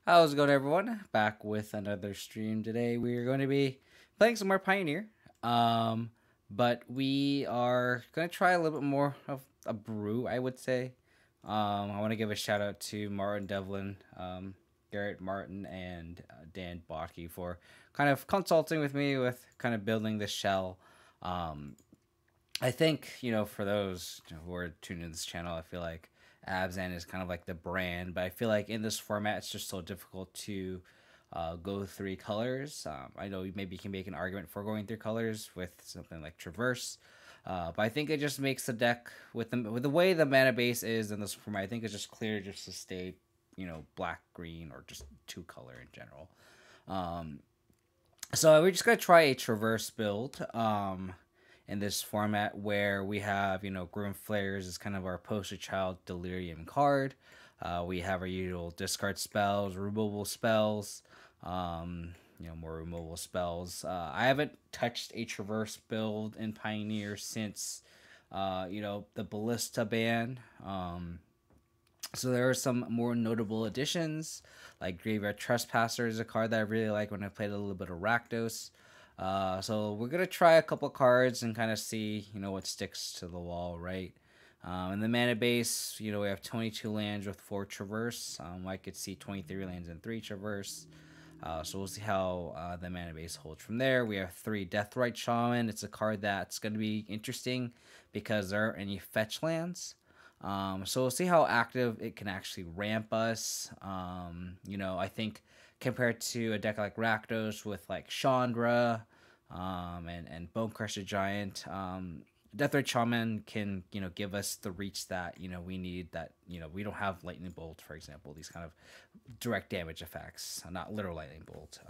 How's it going, everyone? Back with another stream today. We're going to be playing some more Pioneer, um, but we are going to try a little bit more of a brew, I would say. I want to give a shout out to Martin Devlin, Garrett Martin, and Dan Botke for kind of consulting with me with kind of building the shell. Um, I think for those who are tuned into this channel, I feel like Abzan is kind of like the brand, but I feel like in this format, it's just so difficult to go three colors. I know maybe you can make an argument for going three colors with something like Traverse, but I think it just makes the deck with the way the mana base is in this format. I think it's just clear just to stay, black, green, or just two color in general. Um, so we're just gonna try a Traverse build. In this format where we have, Grim Flares is kind of our poster child Delirium card. We have our usual discard spells, removal spells, more removal spells. I haven't touched a Traverse build in Pioneer since, the Ballista ban. So there are some more notable additions, like Graveyard Trespasser is a card that I really like when I played a little bit of Rakdos. So we're gonna try a couple cards and kind of see, what sticks to the wall, right? In the mana base, we have 22 lands with 4 Traverse. I could see 23 lands and 3 Traverse. So we'll see how the mana base holds from there. We have 3 Deathrite Shaman. It's a card that's going to be interesting because there aren't any fetch lands. So we'll see how active it can actually ramp us. I think compared to a deck like Rakdos with like Chandra and Bone Crusher Giant, Deathrite Shaman can give us the reach that we need. That we don't have Lightning Bolt, for example. These kind of direct damage effects, not literal Lightning Bolt.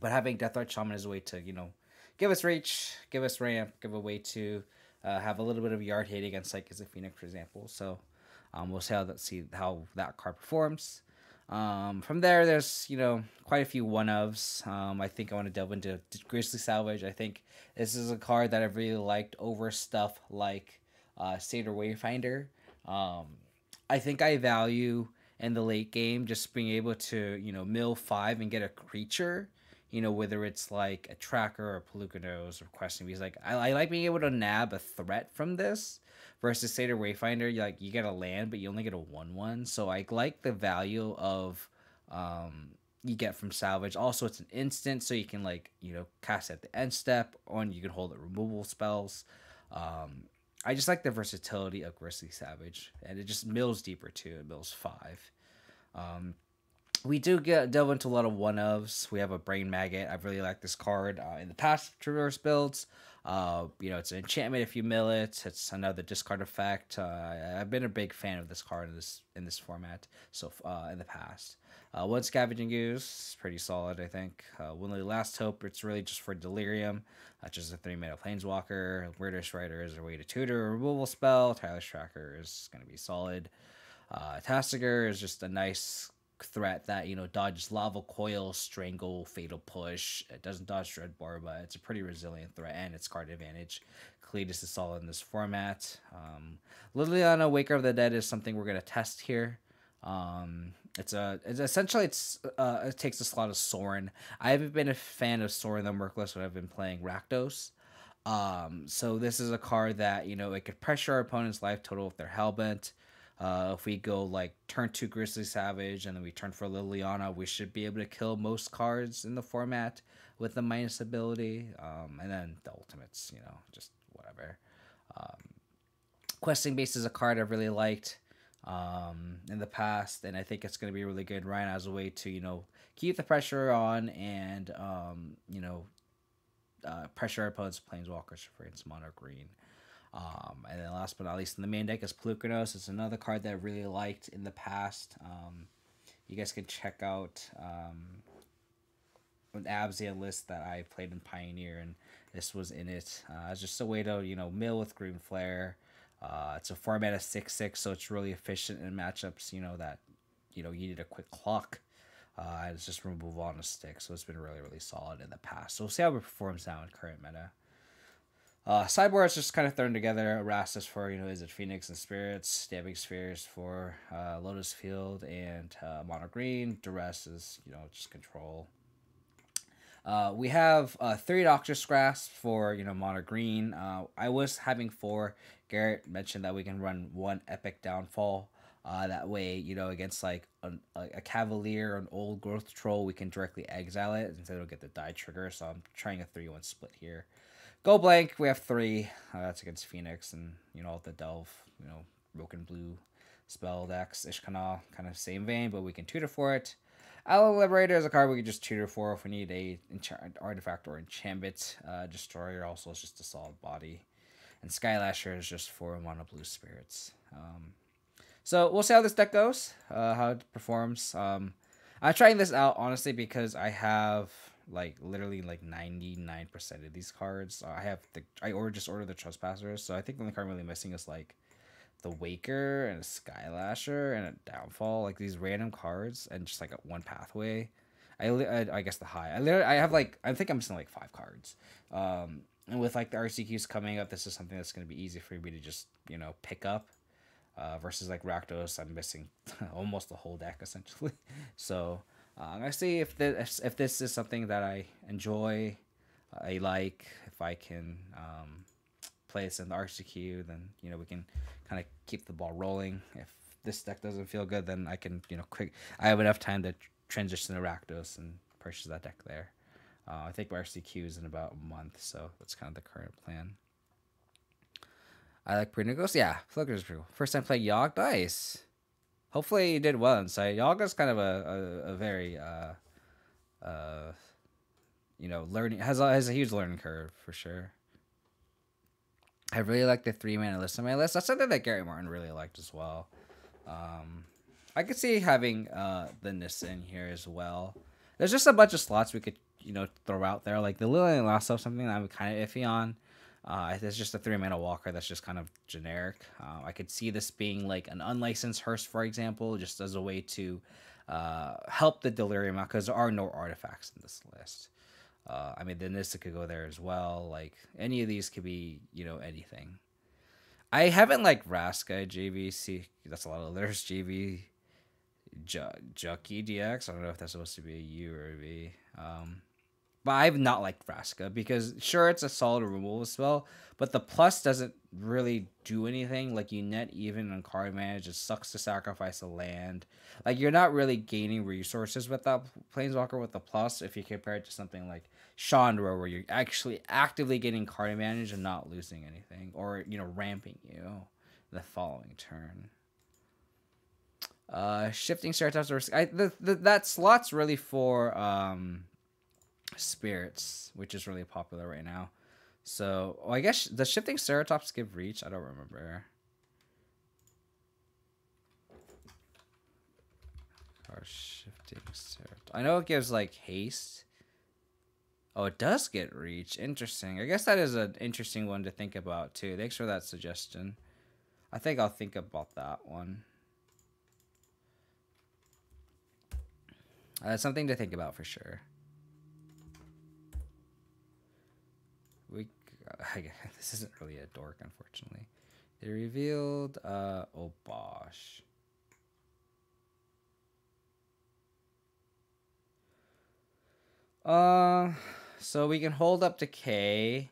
But having Deathrite Shaman is a way to give us reach, give us ramp, give a way to have a little bit of yard hate against like as a Phoenix, for example. So we'll see how that card performs. From there, there's quite a few one ofs. I think I want to delve into Grizzly Salvage. I think this is a card that I've really liked over stuff like Satyr Wayfinder. Um, I think I value in the late game just being able to mill 5 and get a creature. Whether it's like a tracker or Pelucanos or questing bees. Like I like being able to nab a threat from this versus Satyr Wayfinder. You get a land, but you only get a 1/1. So I like the value of you get from salvage. Also, it's an instant, so you can cast at the end step, or you can hold it removal spells. I just like the versatility of Grizzly Savage, and it just mills deeper too. It mills 5. Um, we do delve into a lot of one ofs. We have a Brain Maggot. I really like this card in the past Traverse builds. It's an enchantment if you mill it. It's another discard effect. I've been a big fan of this card in this format. So in the past, one Scavenging Ooze is pretty solid. I think. Winley Last Hope. It's really just for Delirium. Just a 3-mana Planeswalker. Weirdish Rider is a way to tutor a removal spell. Tireless Tracker is going to be solid. Tastiger is just a nice threat that dodges Lava Coil, Strangle, Fatal Push. It doesn't dodge Dreadbore, but it's a pretty resilient threat and it's card advantage. Cletus is solid in this format. Liliana, Waker of the Dead is something we're gonna test here. It's essentially it takes the slot of Sorin. I haven't been a fan of Sorin the Merciless when I've been playing Rakdos. So this is a card that it could pressure our opponent's life total if they're hellbent. If we go like turn 2 Grizzly Savage and then we turn for Liliana, we should be able to kill most cards in the format with the minus ability. And then the ultimates, just whatever. Um, Questing Base is a card I really liked in the past, and I think it's going to be really good right now as a way to keep the pressure on and pressure our opponent's Planeswalkers, for instance, Mono Green. And then last but not least in the main deck is Pelucanos. It's another card that I really liked in the past. You guys can check out an Abzan list that I played in Pioneer, and this was in it. It's just a way to mill with Green Flare. It's a format of 6/6, so it's really efficient in matchups. That you need a quick clock. It's just removal on a stick, so it's been really solid in the past. So we'll see how it performs now in current meta. Sideboard's just kind of thrown together. Rastus for, is it Phoenix and Spirits, Stabbing Spheres for Lotus Field and Mono Green. The rest is, just control. We have 3 Doctor's Grasp for, Mono Green. I was having 4. Garrett mentioned that we can run 1 Epic Downfall. That way, against like a Cavalier or an Old Growth Troll, we can directly exile it instead of get the die trigger. So I'm trying a 3-1 split here. Go blank, we have 3. That's against Phoenix and, all the Delve, Broken Blue spell decks. Ishkanah, kind of same vein, but we can tutor for it. Alloy Liberator is a card we can just tutor for if we need a artifact or enchantment. Destroyer also is just a solid body. And Skylasher is just 4 mono blue spirits. So we'll see how this deck goes, how it performs. I'm trying this out, honestly, because I have literally 99% of these cards. I just ordered the Trespassers, so I think the only card I'm really missing is the Waker and a Skylasher and a Downfall, these random cards and just a 1 pathway. I guess the high. I think I'm missing 5 cards. And with the RCQs coming up, this is something that's going to be easy for me to just pick up. Versus Rakdos, I'm missing almost the whole deck essentially. So I'm gonna see if this is something that I enjoy, if I can play this in the RCQ, then we can kind of keep the ball rolling. If this deck doesn't feel good, then I can I have enough time to transition to Rakdos and purchase that deck there. I think my RCQ is in about a month, so that's kind of the current plan. I like Prenegos. Yeah, Flicker is pretty cool. First time playing Yogg. Nice. Hopefully you did well inside. Yogg is kind of a very learning has a huge learning curve for sure. I really like the 3-mana list on my list. That's something that Gary Martin really liked as well. I could see having the Nissa in here as well. There's just a bunch of slots we could throw out there, like the Lilian Lasso, something that I'm kind of iffy on. It's just a 3-mana walker that's just kind of generic. I could see this being an unlicensed Hearse, for example, just as a way to help the Delirium out, because there are no artifacts in this list. I mean, the Nissa could go there as well. Any of these could be, anything. I haven't Vraska, JVC. That's a lot of letters. JV, Jucky DX. I don't know if that's supposed to be a U or a V. But I've not liked Vraska because, sure, it's a solid removal spell, but the plus doesn't really do anything. You net even on card manage. It sucks to sacrifice a land. You're not really gaining resources with that Planeswalker with the plus if you compare it to something like Chandra, where you're actually actively getting card advantage and not losing anything, or, ramping you the following turn. Shifting Ceratops. That slot's really for Spirits, which is really popular right now. So I guess the Shifting Ceratops give reach. I don't remember. Or Shifting Ceratops. I know it gives haste. Oh, it does get reach. Interesting. I guess that is an interesting one to think about too. Thanks for that suggestion. I think I'll think about that one. Something to think about for sure. This isn't really a dork, unfortunately. They revealed oh bosh. So we can hold up to K.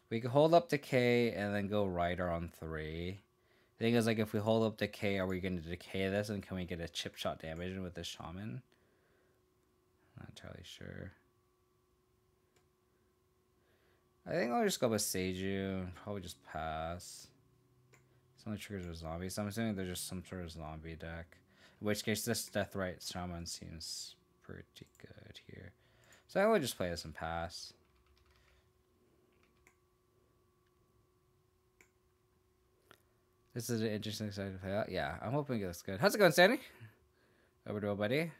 We can hold up to K and then go Rider on 3. The thing is, if we hold up decay, are we going to decay this, and can we get a chip shot damage with this shaman? Not entirely sure. I think I'll just go with Seiju and probably just pass. Some triggers with zombies. So I'm assuming there's just some sort of zombie deck. In which case, this Deathrite shaman seems pretty good here. So I will just play this and pass. This is an interesting side to play out. Yeah, I'm hoping it's good. How's it going, Sandy? Over to a buddy.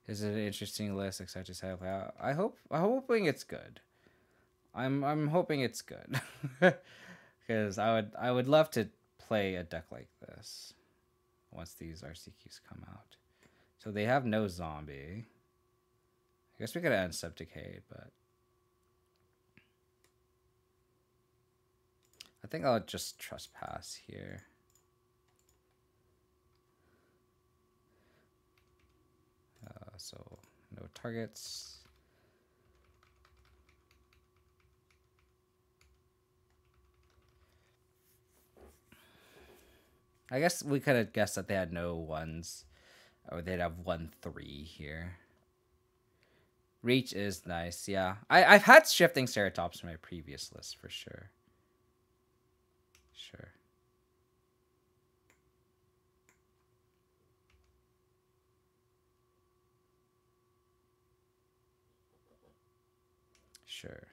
This is an interesting list. Excited to play out. I'm hoping it's good. I'm hoping it's good. Because I would love to play a deck like this. once these RCQs come out. So they have no zombie. I guess we could end Septicade, but I think I'll just trespass here. So no targets. I guess we could have guessed that they had no ones, or they'd have 1/3 here. Reach is nice, yeah. I've had Shifting Ceratops in my previous list for sure. Sure. Sure.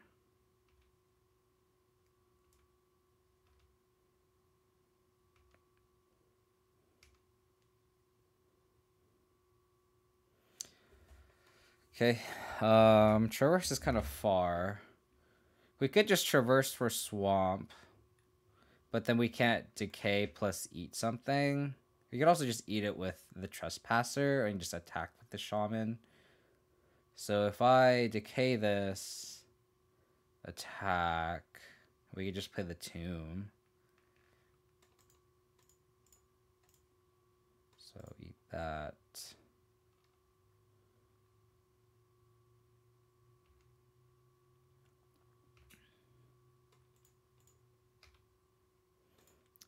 Okay. Traverse is kind of far. We could just traverse for swamp, but then we can't decay plus eat something. We could also just eat it with the trespasser and just attack with the shaman. So if I decay this, attack, we could just play the tomb. So eat that.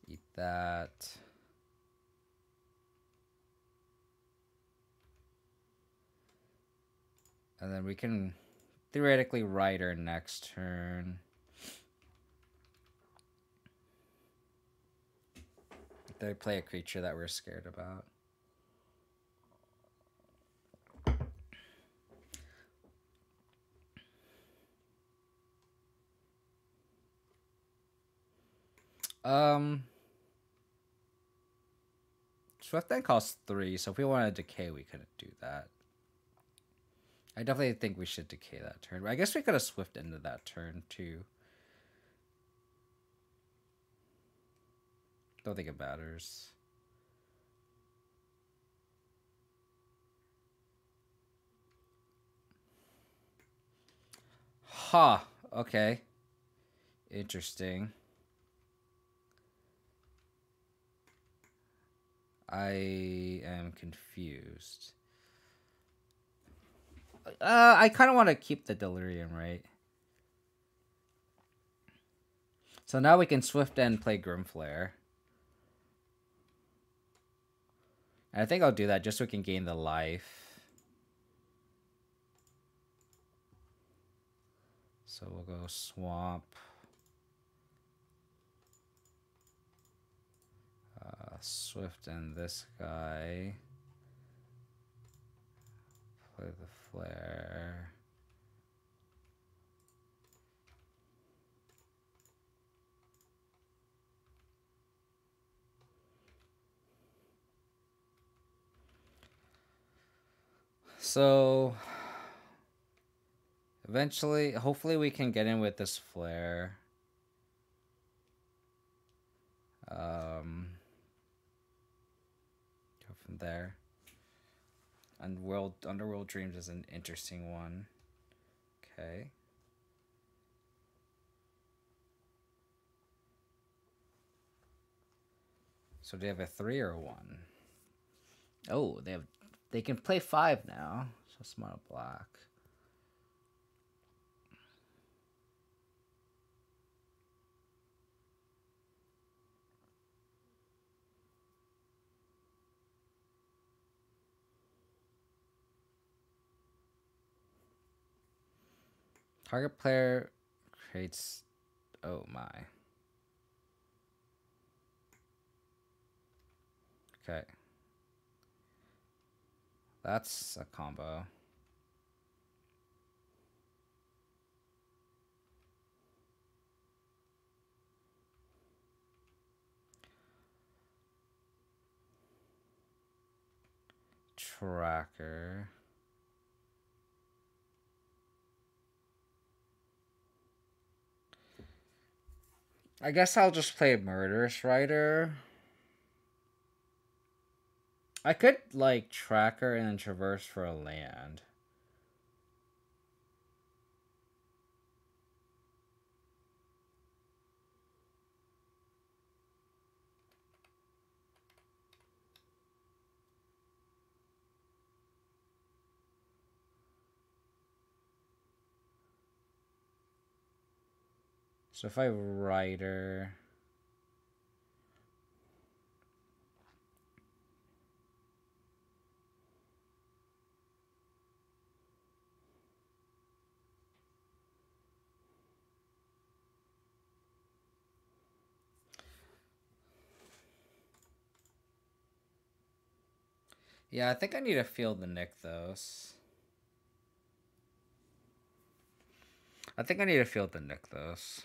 Eat that. And then we can theoretically ride our next turn. They play a creature that we're scared about. Swift End costs 3, so if we want to decay, we couldn't do that. I definitely think we should decay that turn. I guess we could have Swift Ended that turn too. Don't think it matters. Huh. Okay. Interesting. I am confused. I kind of want to keep the Delirium, right? So now we can Swift End play Grimflare. And I think I'll do that just so we can gain the life. So we'll go Swamp. Swift End this guy. Play the Flare. So eventually, hopefully we can get in with this Flare. Go from there. Underworld Dreams is an interesting one. Okay. So do they have a 3 or a 1? Oh, they can play 5 now. So it's mono black. Target player creates... Oh my. Okay. That's a combo. Tracker. I guess I'll just play Murderous Rider. I could like tracker and then traverse for a land. So if I Rider. Yeah, I think I need to field the Nykthos. I think I need to field the Nykthos.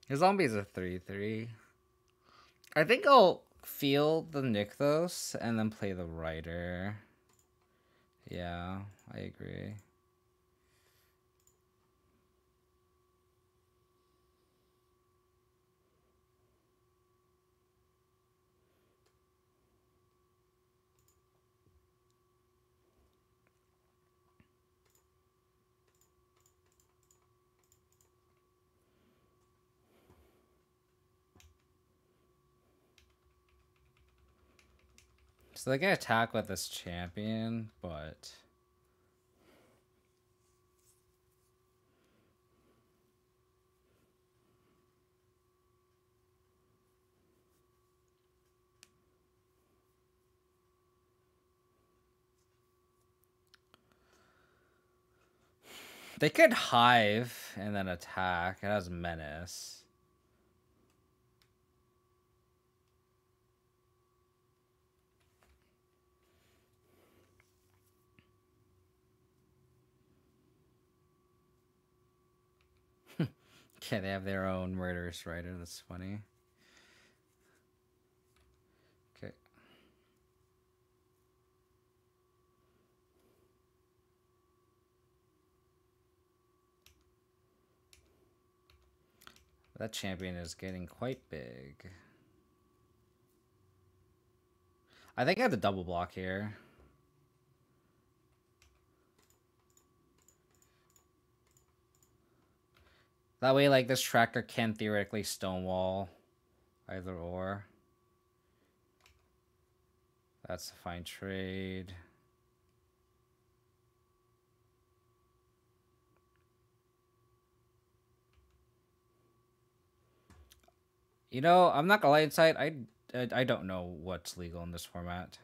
His zombie is a 3/3. I think I'll field the Nykthos and then play the Rider. Yeah, I agree. So they can attack with this champion, but they could Hive and then attack. It has Menace. Okay, they have their own Murderous Rider. That's funny. Okay. That champion is getting quite big. I think I have the double block here. That way, like, this tracker can theoretically stonewall either or. That's a fine trade. You know, I'm not gonna lie, inside, I don't know what's legal in this format.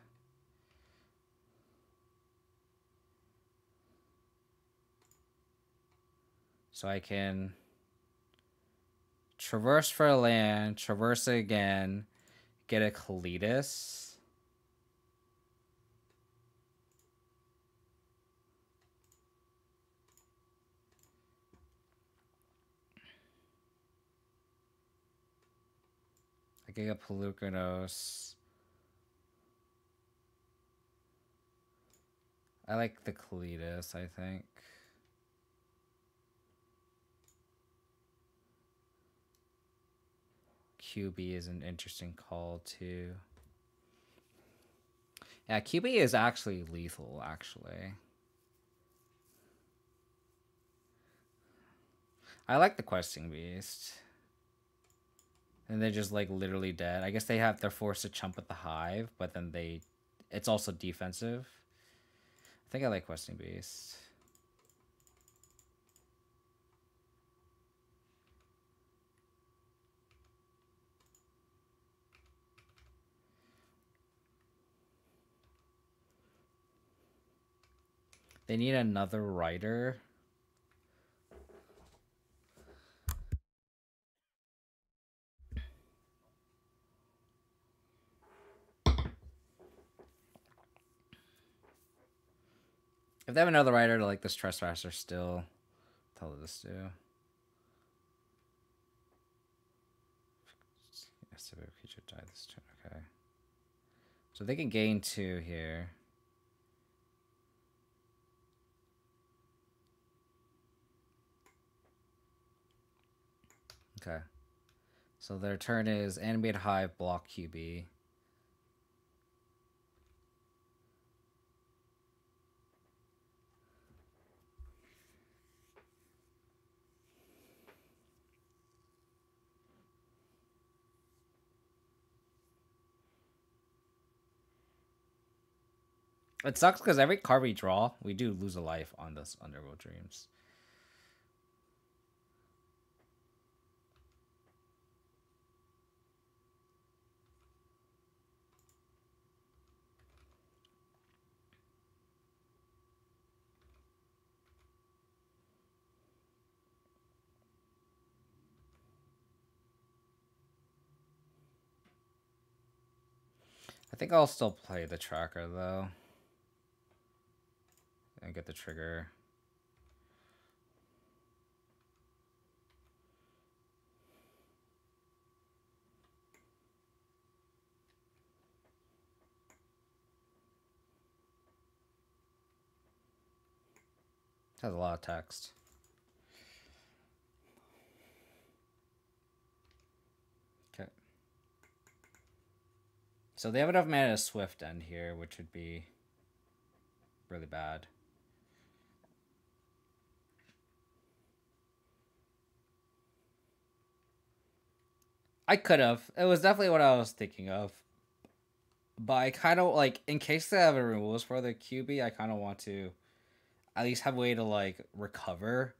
So I can traverse for a land, traverse it again, get a Kalitas. I can get Pelucanos. I like the Kalitas, I think. QB is an interesting call too. Yeah, QB is actually lethal, actually. I like the Questing Beast. And they're just like literally dead. I guess they're forced to chump with the Hive, but then it's also defensive. I think I like Questing Beast. They need another Rider. If they have another Rider to like this Trespasser still, tell this do. Yes, if a creature die this turn. Okay. So they can gain 2 here. Okay. So their turn is animate hive, block QB. It sucks because every card we draw, we do lose a life on this Underworld Dreams. I think I'll still play the tracker though. And get the trigger. Has a lot of text. Okay. So they have enough mana to Swift End here, which would be really bad. I could have. It was definitely what I was thinking of. But I kind of, like, in case they have a removals for the QB, I kind of want to at least have a way to, like, recover.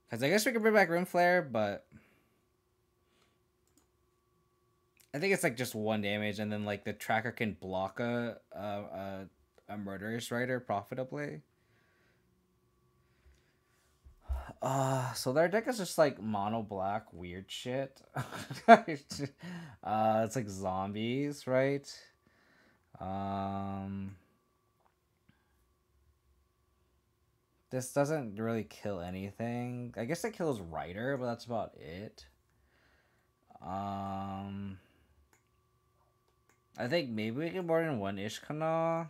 Because I guess we can bring back Rimflare, but I think it's, like, just 1 damage, and then, like, the tracker can block a Murderous Rider profitably. So their deck is just like mono black weird shit. It's like zombies, right? This doesn't really kill anything. I guess it kills Rider, but that's about it. I think maybe we can board in 1 Ishkana.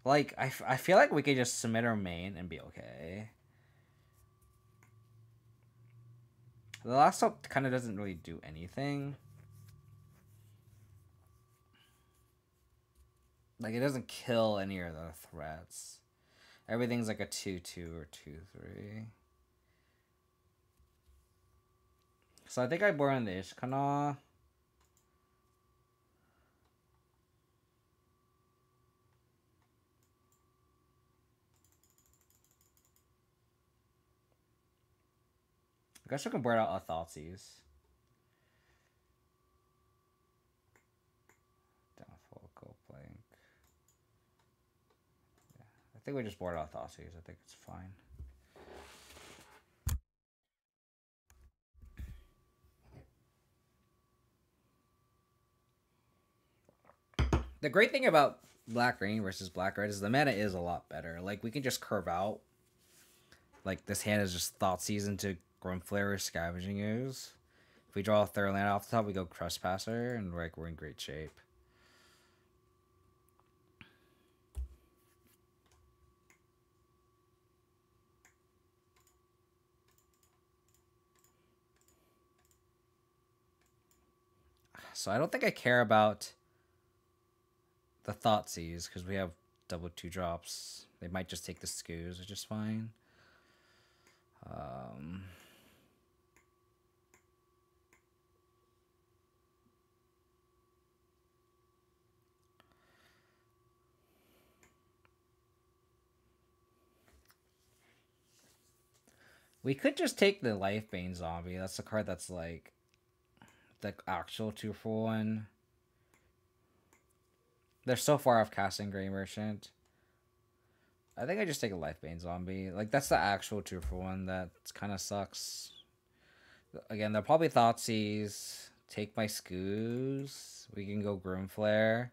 Like, I feel like we could just submit our main and be okay. The last up kind of doesn't really do anything. Like, it doesn't kill any of the threats. Everything's like a 2/2 or 2/3. So I think I board on the Ishkana. I guess I can board out a Thoughtseize. Downfall, go blank. Yeah, I think we just board out Thoughtseize. I think it's fine. The great thing about Black Green versus Black Red is the mana is a lot better. Like, we can just curve out. Like, this hand is just Thoughtseize into Grimflare or Scavenging Ooze. If we draw a third land off the top, we go Trespasser, and like we're in great shape. So I don't think I care about the Thoughtseize because we have double 2 drops. They might just take the Scoos, which is fine. We could just take the Lifebane Zombie. That's the card that's like the actual 2-for-1. They're so far off casting Grey Merchant. I think I just take a Lifebane Zombie. Like, that's the actual 2-for-1 that kind of sucks. Again, they'll probably Thoughtseize. Take my Scoos. We can go Grimflare.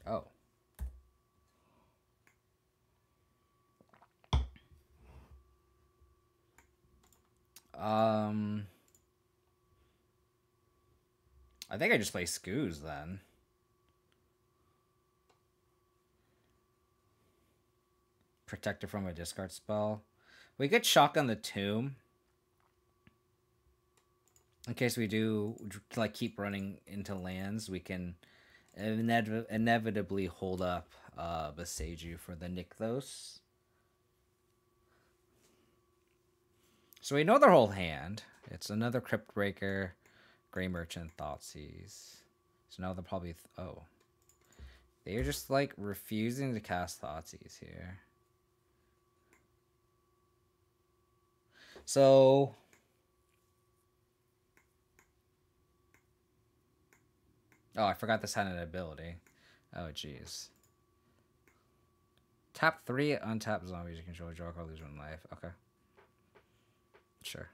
Oh. I think I just play Scoos then. Protector from a discard spell. We could Shotgun the Tomb. In case we do like keep running into lands, we can inevitably hold up Beseiju for the Nykthos. So we know their whole hand. It's another Crypt Breaker, Grey Merchant, Thoughtseize. So now they're probably... oh. They're just like refusing to cast Thoughtseize here. So... oh, I forgot this had an ability. Oh, jeez. Tap 3, untap zombies you control, draw a card, lose 1 life. Okay. Sure.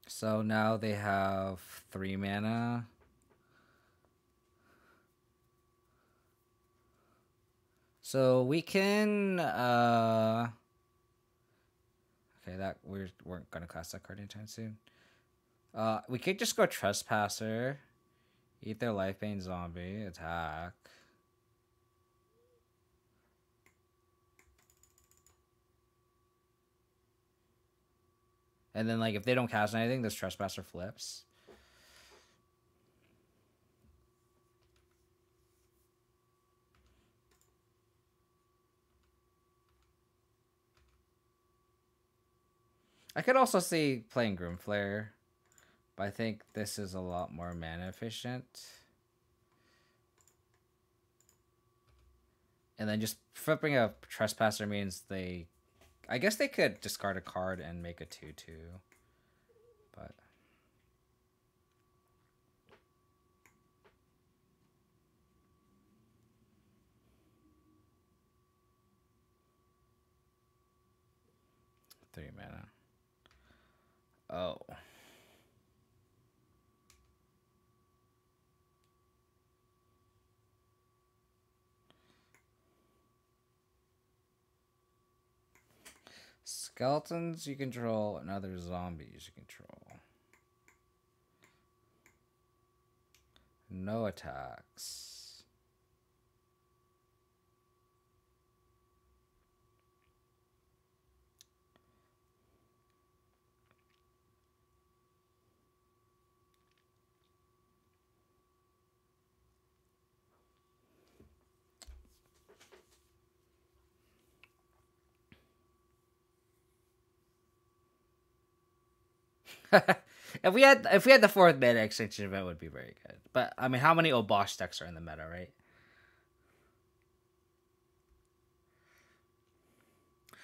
So now they have 3 mana. So we can... okay, that we weren't going to cast that card anytime soon. We could just go Trespasser. Eat their Lifebane zombie. Attack. And then, like, if they don't cast anything, this Trespasser flips. I could also see playing Grimflayer, but I think this is a lot more mana efficient. And then just flipping a Trespasser means they... I guess they could discard a card and make a 2/2. But... three mana. Oh. Skeletons you control and other zombies you control. No attacks. If we had the 4th meta extinction event, would be very good. But I mean, how many Obosh decks are in the meta, right?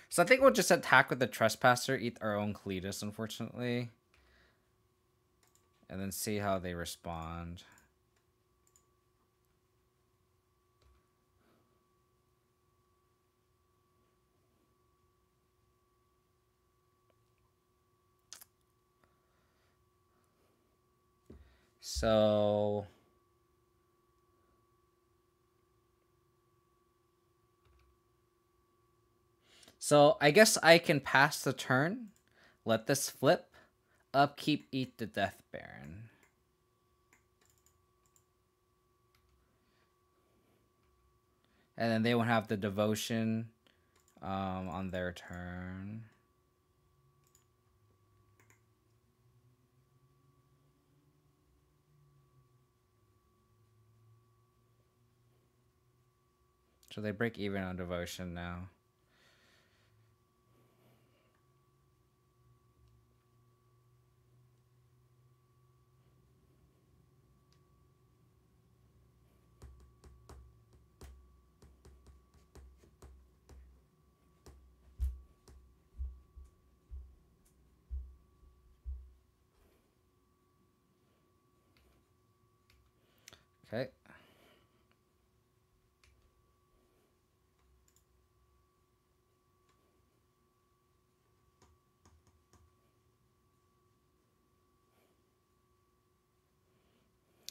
So I think we'll just attack with the Trespasser, eat our own Cletus, unfortunately, and then see how they respond. So I guess I can pass the turn, let this flip, upkeep, eat the Death Baron. And then they won't have the Devotion on their turn. So they break even on Devotion now. Okay.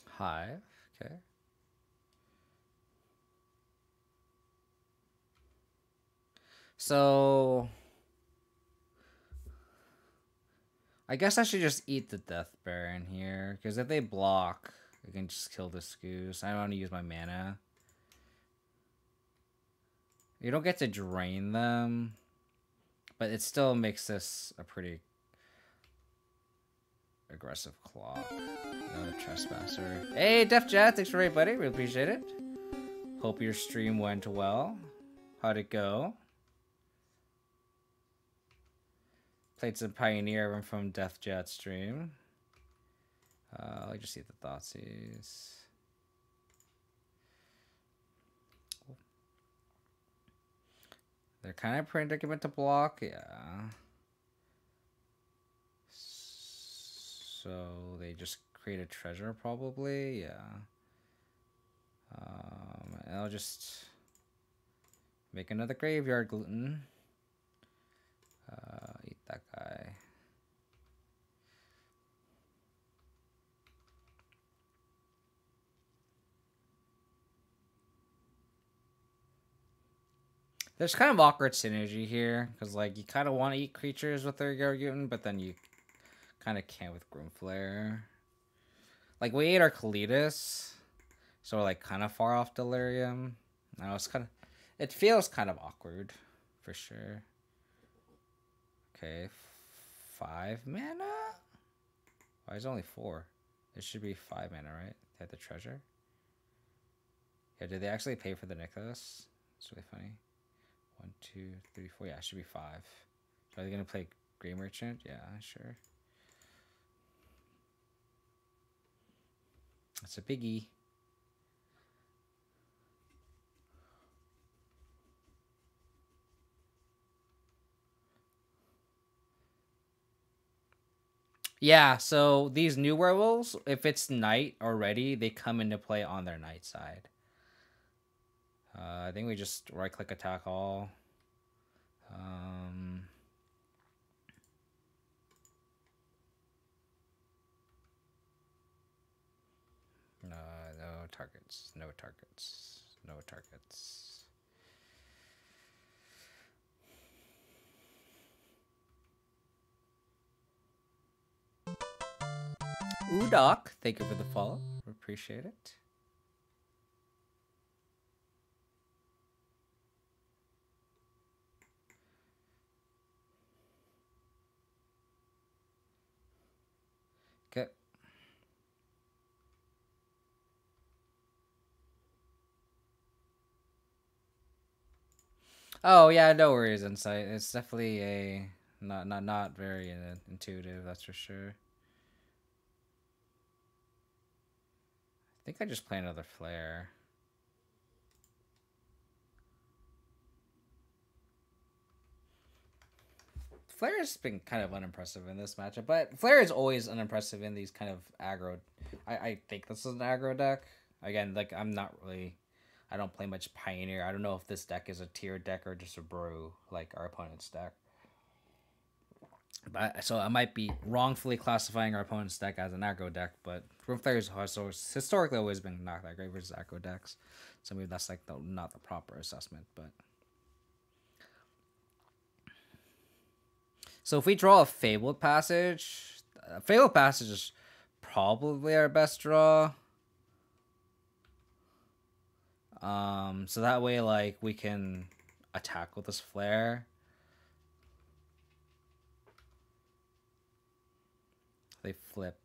Hive. Okay. So I guess I should just eat the Death Baron here, because if they block, I can just kill the Scoos. I don't want to use my mana. You don't get to drain them, but it still makes this a pretty aggressive claw. Another Trespasser. Hey, Def Jet, thanks for raid, buddy. Really appreciate it. Hope your stream went well. How'd it go? Played some Pioneer from Death Jet stream. I'll just see the Thoughtseize. They're kind of predicament to block, yeah. So they just create a treasure, probably, yeah. And I'll just make another Graveyard Gluten. Eat that guy. There's kind of awkward synergy here, because like you kind of want to eat creatures with their Gargoutin, but then you kind of can't with Gloomflare. Like we ate our Kalitas, so we're like kind of far off Delirium. I know it's kind of, it feels kind of awkward, for sure. Okay, 5 mana? Why is it only 4? It should be 5 mana, right? They had the treasure. Yeah, did they actually pay for the necklace? It's really funny. 1, 2, 3, 4. Yeah, it should be 5. So are they gonna play Grey Merchant? Yeah, sure. That's a biggie. Yeah, so these new werewolves, if it's night already, they come into play on their night side. I think we just right-click attack all. No targets. No targets. No targets. Udok, thank you for the follow. Appreciate it. Okay. Oh yeah, no worries, Insight. It's definitely a not very intuitive, that's for sure. I think I just play another Flare. Flare has been kind of unimpressive in this matchup, but Flare is always unimpressive in these kind of aggro. I think this is an aggro deck. Again, like I'm not really, I don't play much Pioneer. I don't know if this deck is a tier deck or just a brew like our opponent's deck. But so I might be wrongfully classifying our opponent's deck as an aggro deck, but Gloomflare has historically always been not that great versus aggro decks. So maybe that's like not the proper assessment, but. So if we draw a Fabled Passage is probably our best draw. So that way, like, we can attack with this Flare. They flip.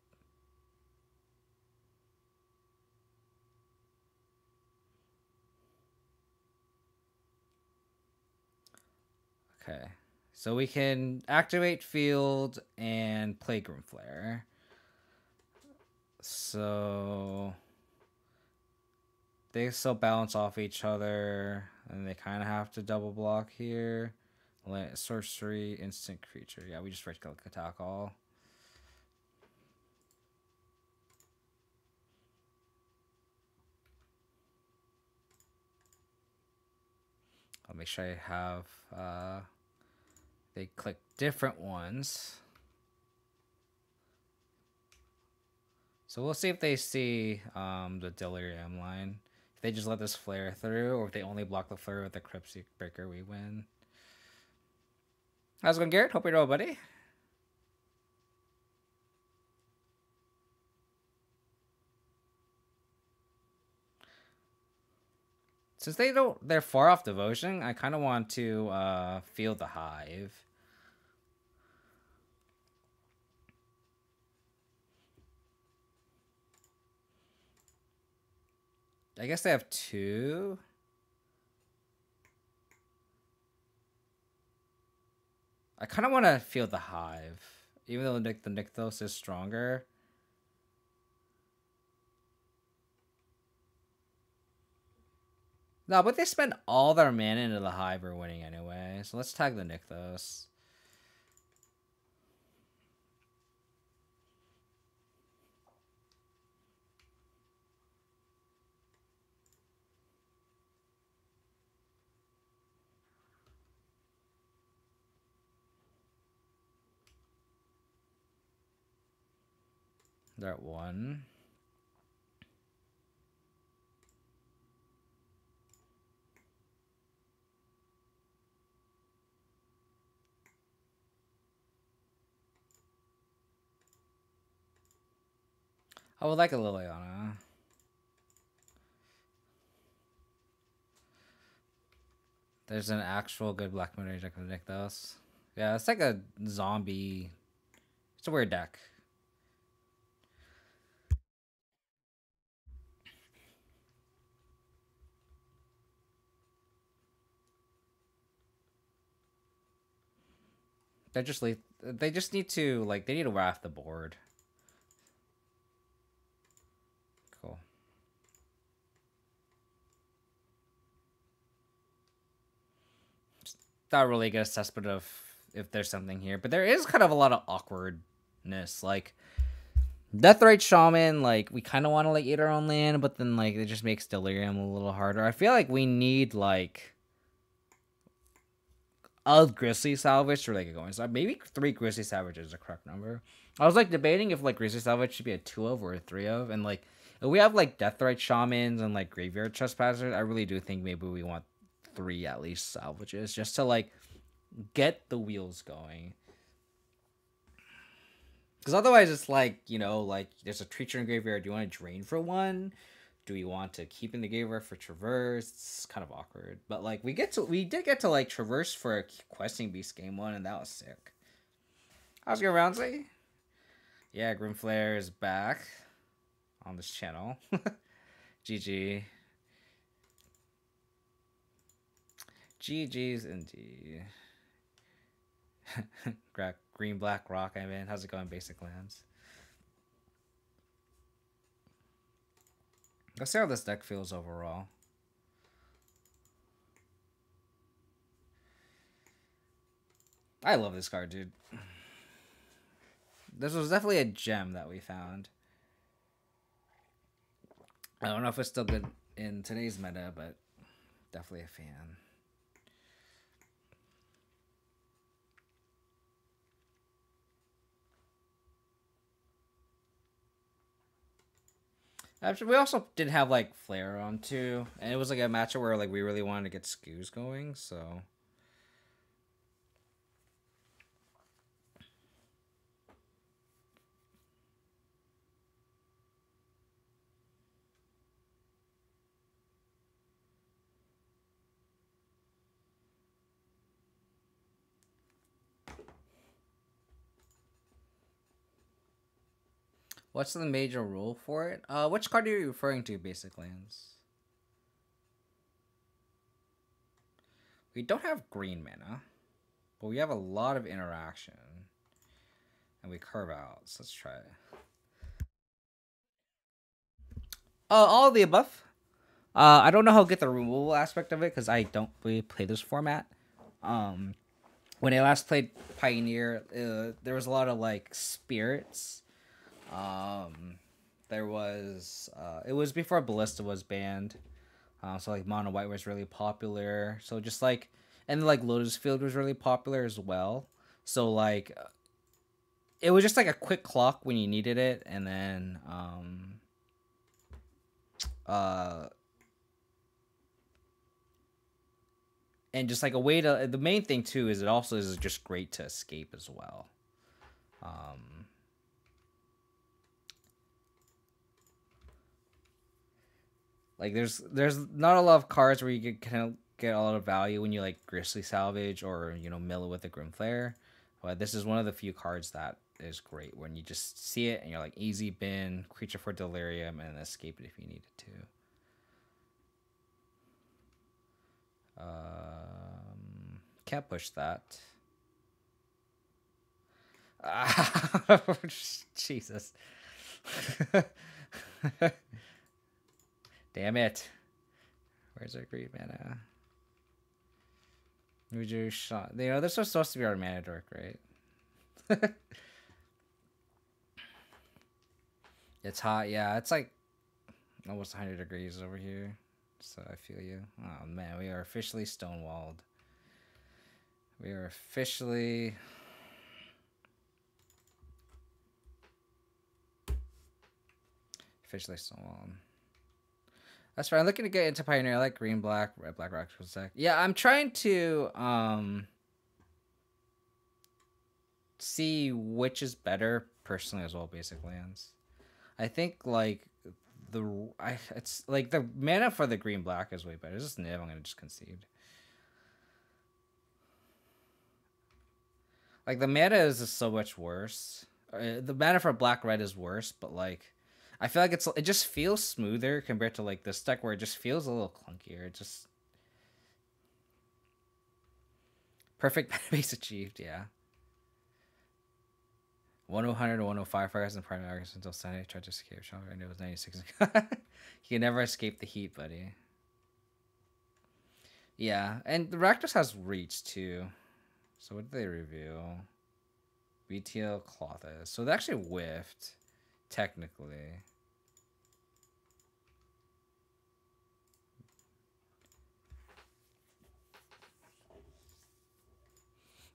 Okay. So we can activate Field and play Gloomflare. So they still balance off each other, and they kind of have to double block here. Sorcery, instant creature. Yeah, we just right-click attack all. I'll make sure I have they click different ones. So we'll see if they see the Delirium line. If they just let this flare through, or if they only block the flare with the Crypt Breaker, we win. How's it going, Garrett? Hope you're well, buddy. Since they're far off devotion, I kind of want to feel the hive. I guess they have 2. I kind of want to feel the hive, even though the Nykthos is stronger. No, but they spend all their mana into the hive or winning anyway. So let's tag the Nykthos. They're at 1. I would like a Liliana. There's an actual good Black Midrange deck with Nykthos. Yeah, it's like a zombie. It's a weird deck. They just need to they need to wrath the board. Cool. Just not really a good assessment of if there's something here, but there is kind of a lot of awkwardness. Like Deathrite Shaman, we kind of want to eat our own land, but then it just makes Delirium a little harder. I feel like we need a Grizzly Salvage or going. So maybe 3 Grizzly Salvage is the correct number. I was debating if Grizzly Salvage should be a 2 of or a 3 of, and if we have Deathrite Shamans and Graveyard Trespassers, I really do think maybe we want 3 at least salvages just to get the wheels going. Because otherwise it's there's a creature in graveyard. Do you want to drain for 1? Do we want to keep in the graveyard for traverse? It's kind of awkward. But we did get to traverse for a questing beast game 1, and that was sick. How's it going, Roundsley? Yeah, Grimflayer is back on this channel. GG. GG's indeed. Green Black Rock, I mean. How's it going, Basic Lands? Let's see how this deck feels overall. I love this card, dude. This was definitely a gem that we found. I don't know if it's still good in today's meta, but definitely a fan. Actually, we also did have Flare on too, and it was a matchup where we really wanted to get skews going, so what's the major rule for it? Which card are you referring to, Basic Lands? We don't have green mana, but we have a lot of interaction. And we curve out, so let's try it. All of the above. I don't know how to get the removal aspect of it, because I don't really play this format. When I last played Pioneer, there was a lot of spirits. There was it was before Ballista was banned, so Mono White was really popular, so just and Lotus Field was really popular as well, so it was just like a quick clock when you needed it, and then and just like a way to. The main thing too is it also is just great to escape as well. Like there's not a lot of cards where you kind of get a lot of value when you like Grizzly Salvage or mill it with a Grim Flare, but this is one of the few cards that is great when you just see it and you're like easy bin, creature for Delirium, and escape it if you needed to. Can't push that. Jesus. Damn it. Where's our green mana? We do shot. This was supposed to be our mana dork, right? It's hot, yeah. It's like almost 100 degrees over here. So I feel you. Oh man, we are officially stonewalled. We are officially stonewalled. That's right. I'm looking to get into Pioneer. I like green, black, red, black, Rakdos deck. Yeah, I'm trying to see which is better personally as well. Basic lands. I think like it's like the mana for the green black is way better. It's just Niv. I'm gonna just concede. Like the mana is just so much worse. The mana for black red is worse, but like I feel like it just feels smoother compared to like this deck where it just feels a little clunkier. It just perfect mana base achieved, yeah. 100 to 105 for us in primary August until Sunday. Tried to escape shot. I know it was 96. You can never escape the heat, buddy. Yeah, and the Rakdos has reach too. So what did they reveal? BTL Clothes. So they actually whiffed, technically.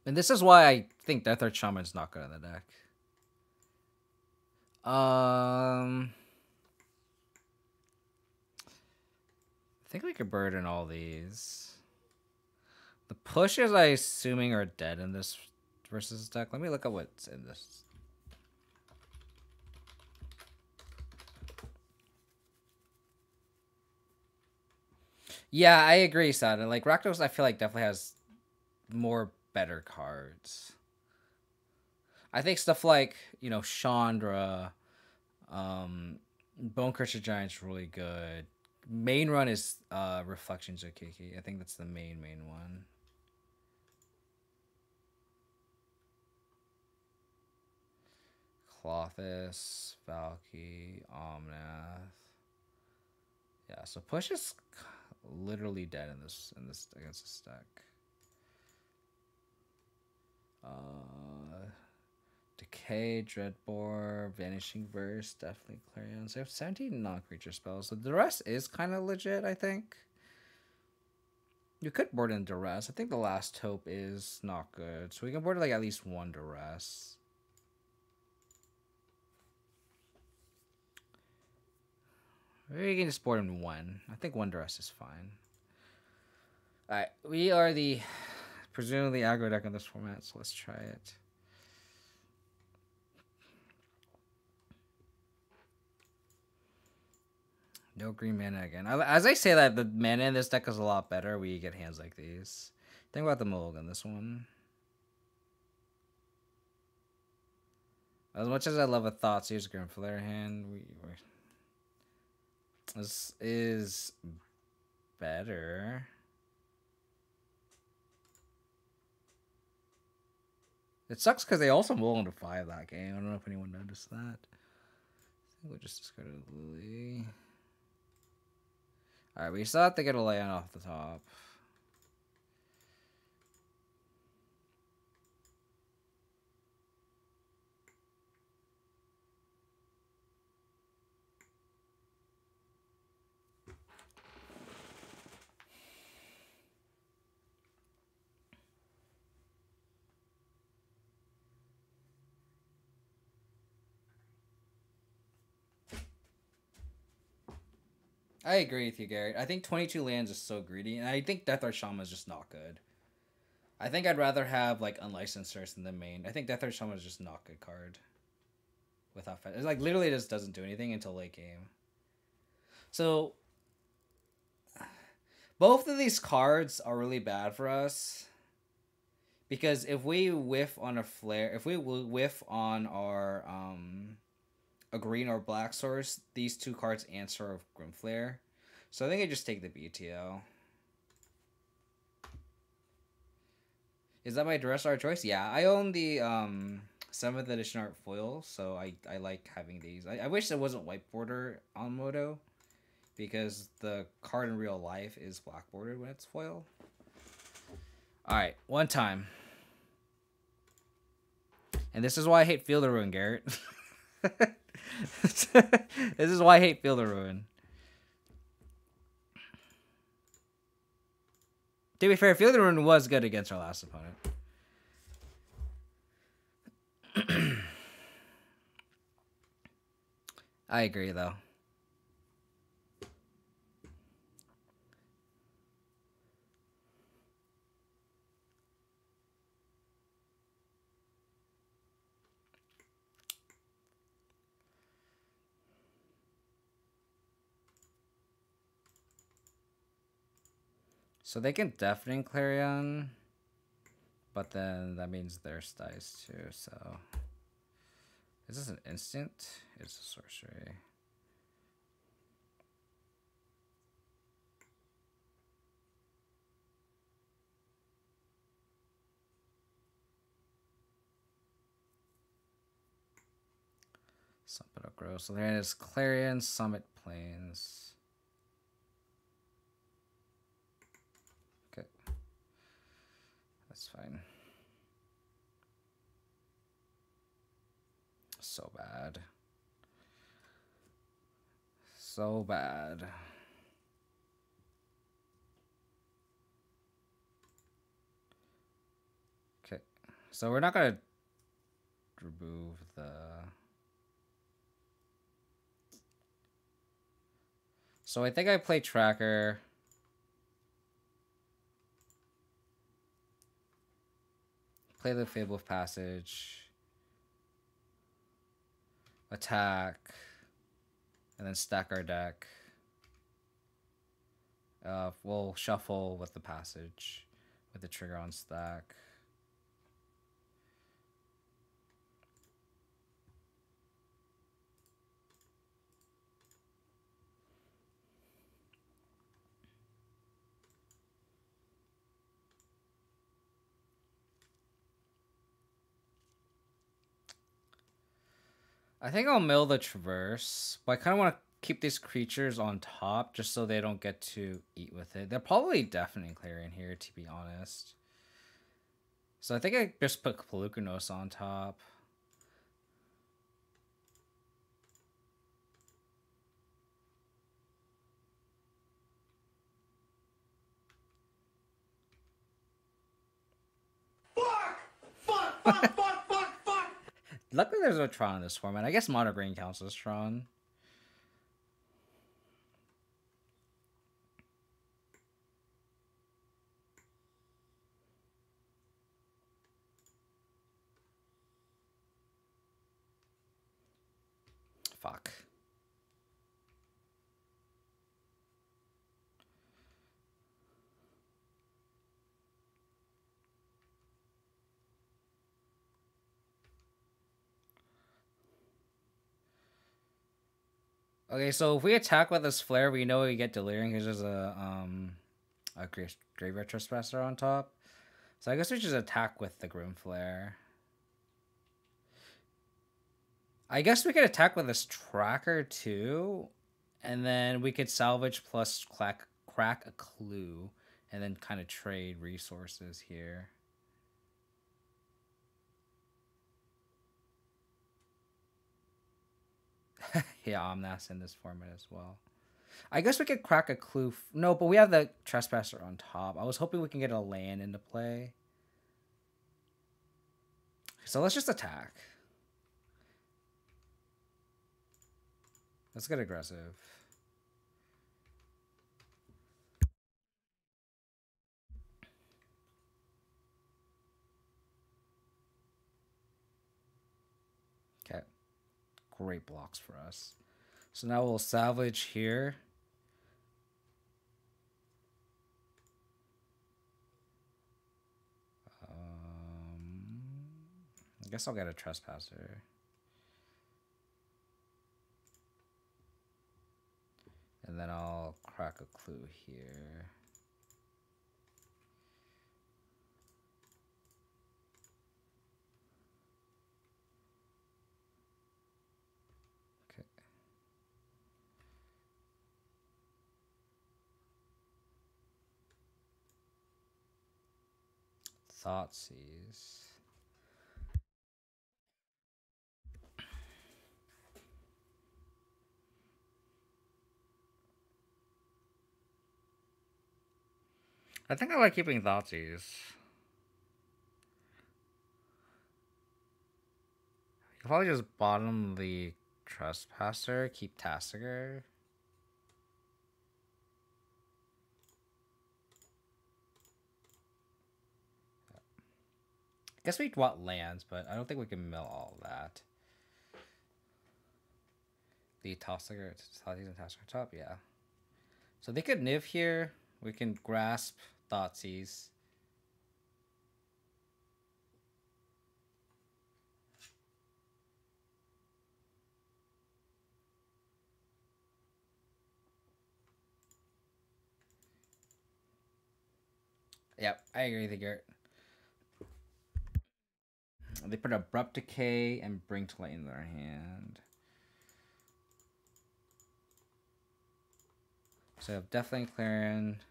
And this is why I think Death Earth Shaman's not good in the deck. I think we could burden all these. The pushes, I assuming, are dead in this versus deck. Let me look at what's in this. Yeah, I agree, Sada. Like Rakdos, I feel like definitely has more better cards. I think stuff like Chandra, Bonecrusher Giant's really good. Main run is Reflections of Kiki. I think that's the main one. Clothis, Valky, Omnath. Yeah, so push is literally dead in this against this deck. Decay, Dreadbore, Vanishing Verse, definitely Clarion. So I have 17 non-creature spells. So the rest is kind of legit, I think. You could board in Duress. I think the Last Hope is not good. So we can board like at least one Duress. Maybe we can just board in one. I think one Duress is fine. Alright, we are the presumably aggro deck in this format, so let's try it. No green mana again. As I say that, the mana in this deck is a lot better when you get hands like these. Think about the mulligan, this one. As much as I love a Thoughtseize Grim Flare hand, this is better. It sucks because they also mull into 5 that game. I don't know if anyone noticed that. I think we'll just discard Lily. Alright, we still have to get a land off the top. I agree with you, Garrett. I think 22 lands is so greedy, and I think Death Art Shaman is just not good. I think I'd rather have like Unlicensed Source than the main. I think Death Art Shaman is just not a good card. Without it's like literally just doesn't do anything until late game. So both of these cards are really bad for us. Because if we whiff on a flare, if we whiff on our a green or black source, these two cards answer of Grim Flare. So I think I just take the BTL. Is that my Duress art choice? Yeah, I own the 7th edition art foil, so I like having these. I wish there wasn't white border on Moto, because the card in real life is black bordered when it's foil. Alright, one time. And this is why I hate Field of Ruin, Garrett. This is why I hate Field of Ruin. To be fair, Field of Ruin was good against our last opponent. I agree, though. So they can Deafening Clarion, but then that means theirs dies too, so... Is this an instant? It's a sorcery. Something gross. So there is Clarion, Summit Plains. Okay. That's fine. So bad. So bad. Okay. So we're not going to remove the... So I think I play Tracker. Play the Fable of Passage. Attack. And then stack our deck. We'll shuffle with the Passage. With the trigger on stack. I think I'll mill the Traverse, but I kind of want to keep these creatures on top just so they don't get to eat with it. They're probably Deafening Clarion here, to be honest. So I think I just put Pelucanos on top. Fuck! Luckily there's no Tron in this format. I guess Mono Green counts as Tron. Fuck. Okay, so if we attack with this flare, we know we get Delirium because there's a Graveyard Trespasser on top. So I guess we just attack with the Grim Flare. I guess we could attack with this Tracker too, and then we could salvage plus crack a clue, and then kind of trade resources here. Yeah, Omnath's in this format as well. I guess we could crack a clue. No, but we have the Trespasser on top. I was hoping we can get a land into play. So let's just attack. Let's get aggressive. great blocks for us. So now we'll salvage here. I guess I'll get a Trespasser. And then I'll crack a clue here. Okay. Thoughtseize. I think I like keeping Thoughtseize. You can probably just bottom the Trespasser, keep Tassiger. Guess we want lands, but I don't think we can mill all of that. The Tassiger, Thoughtseize and Tassiger top, yeah. So they could Niv here. We can grasp Thoughtseize. Yep, I agree with you, Garrett. They put Abrupt Decay and Bring to Light in their hand. So definitely Clarion.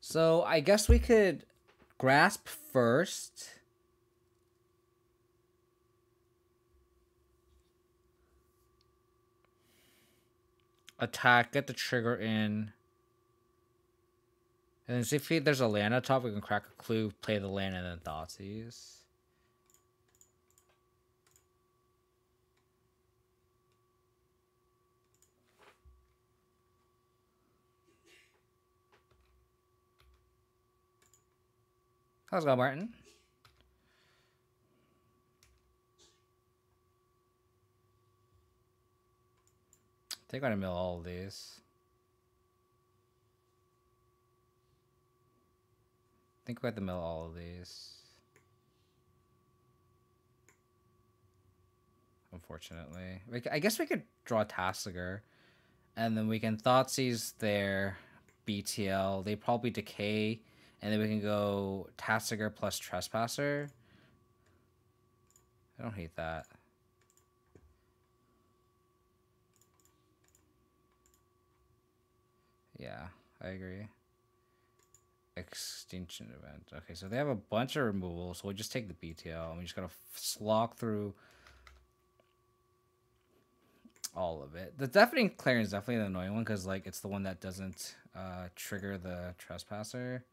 So I guess we could grasp first. Attack, get the trigger in. And then see if there's a land on top, we can crack a clue, play the land, and then Thoughtseize. How's it going, Martin? I think I'm gonna mill all of these. I think we have to mill all of these. Unfortunately. I guess we could draw Tassiger. And then we can Thoughtseize their BTL. They probably decay. And then we can go Tassiger plus Trespasser. I don't hate that. Yeah, I agree. Extinction event. Okay, so they have a bunch of removals, so we just take the BTL and we just gotta slog through all of it. The Deafening Clarion is definitely an annoying one because like it's the one that doesn't trigger the Trespasser.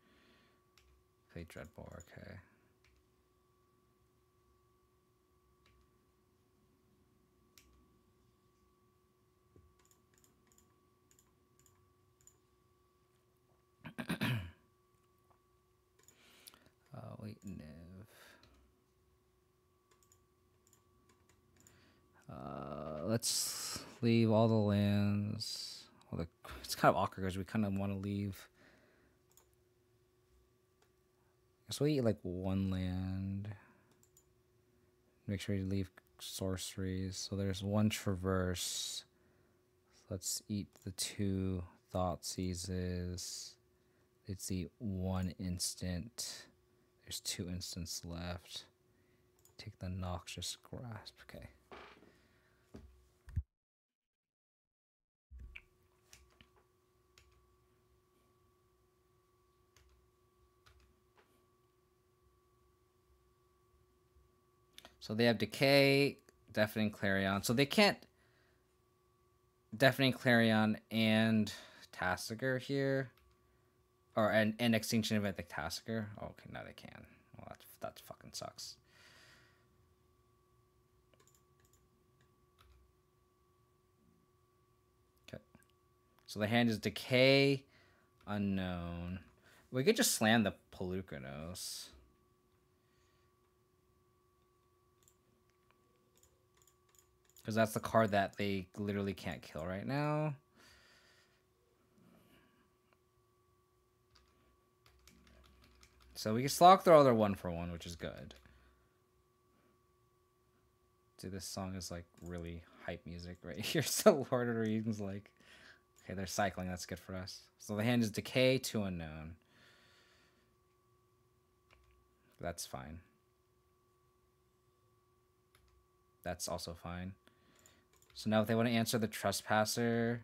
Play Dreadbore, okay. Wait, Niv. Let's leave all the lands. Well, it's kind of awkward because we kind of want to leave. So we eat like one land. Make sure you leave sorceries. So there's one traverse. Let's eat the 2 Thoughtseizes. Let's eat 1 instant. There's 2 instants left. Take the Noxious Grasp. Okay. So they have Decay, Deafening Clarion. So they can't Deafening Clarion and Tassiger here. Or an Extinction Event like Tassiger. Oh, okay, now they can. Well, that fucking sucks. Okay. So the hand is Decay Unknown. We could just slam the Pelucanos. Because that's the card that they literally can't kill right now. So we can slog through other 1-for-1, which is good. Dude, this song is like really hype music right here. So Lord of the Rings, like, okay, they're cycling. That's good for us. So the hand is Decay, 2 Unknown. That's fine. That's also fine. So now if they want to answer the Trespasser,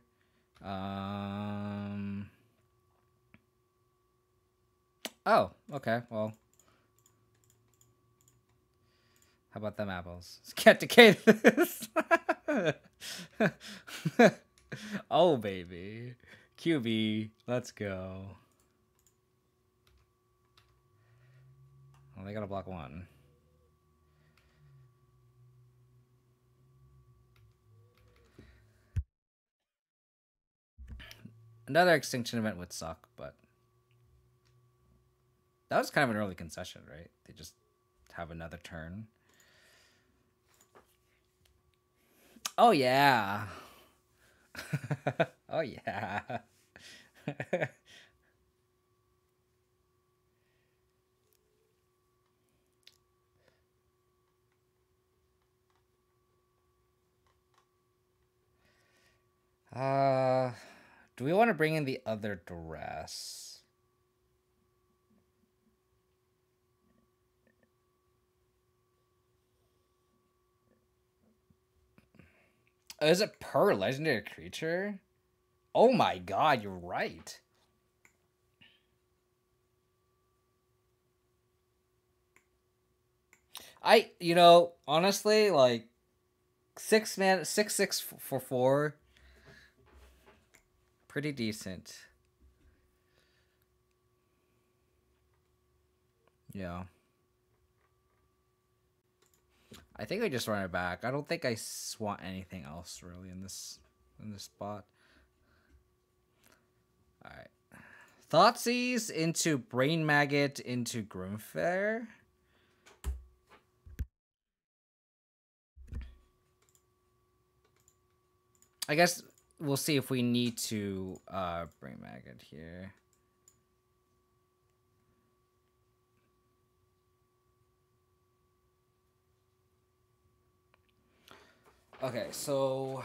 oh, okay, well. How about them apples? Can't decay this. Oh, baby. QB, let's go. Well, they gotta block 1. Another extinction event would suck, but that was kind of an early concession, right? They just have another turn. Oh, yeah. Oh, yeah. Do we want to bring in the other Duress? Oh, is it per legendary creature? Oh my god, you're right. You know, honestly, like 6 for 4. Pretty decent. Yeah. I think I just run it back. I don't think I want anything else really in this spot. All right. Thoughtseize into Brain Maggot into Grimfair. I guess we'll see if we need to Brain Maggot here. Okay, so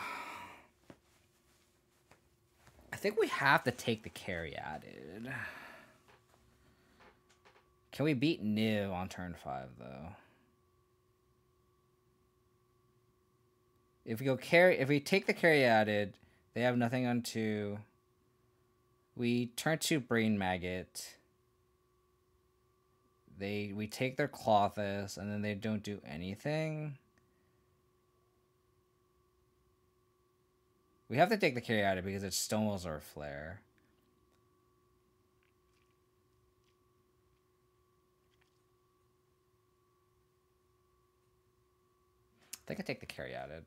I think we have to take the carry added. Can we beat Niv on turn 5 though? If we take the carry added, they have nothing on 2. We turn to Brain Maggot. We take their Clothis, and then they don't do anything. We have to take the carry added because it's Stonewalls or a Flare. I think I take the carry added.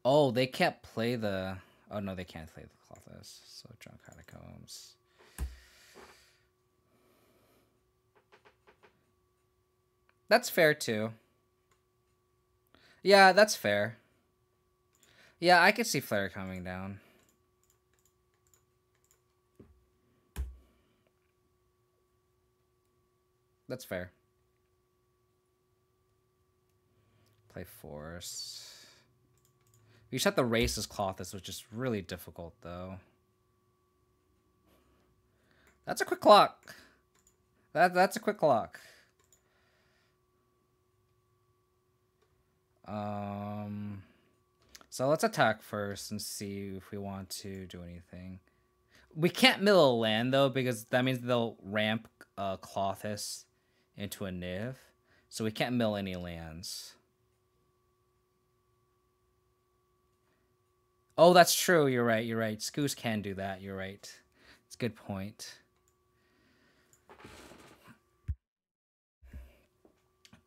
Oh, they can't play the... Oh, no, they can't play the Clothis. So, Drunk Catacombs. That's fair, too. Yeah, that's fair. Yeah, I could see Flare coming down. That's fair. Play Force. We shot the Race's Clothis, which is really difficult, though. That's a quick clock. That's a quick clock. So let's attack first and see if we want to do anything. We can't mill a land, though, because that means they'll ramp Clothis into a Niv. So we can't mill any lands. Oh, that's true. You're right. You're right. Scoos can do that. You're right. It's a good point.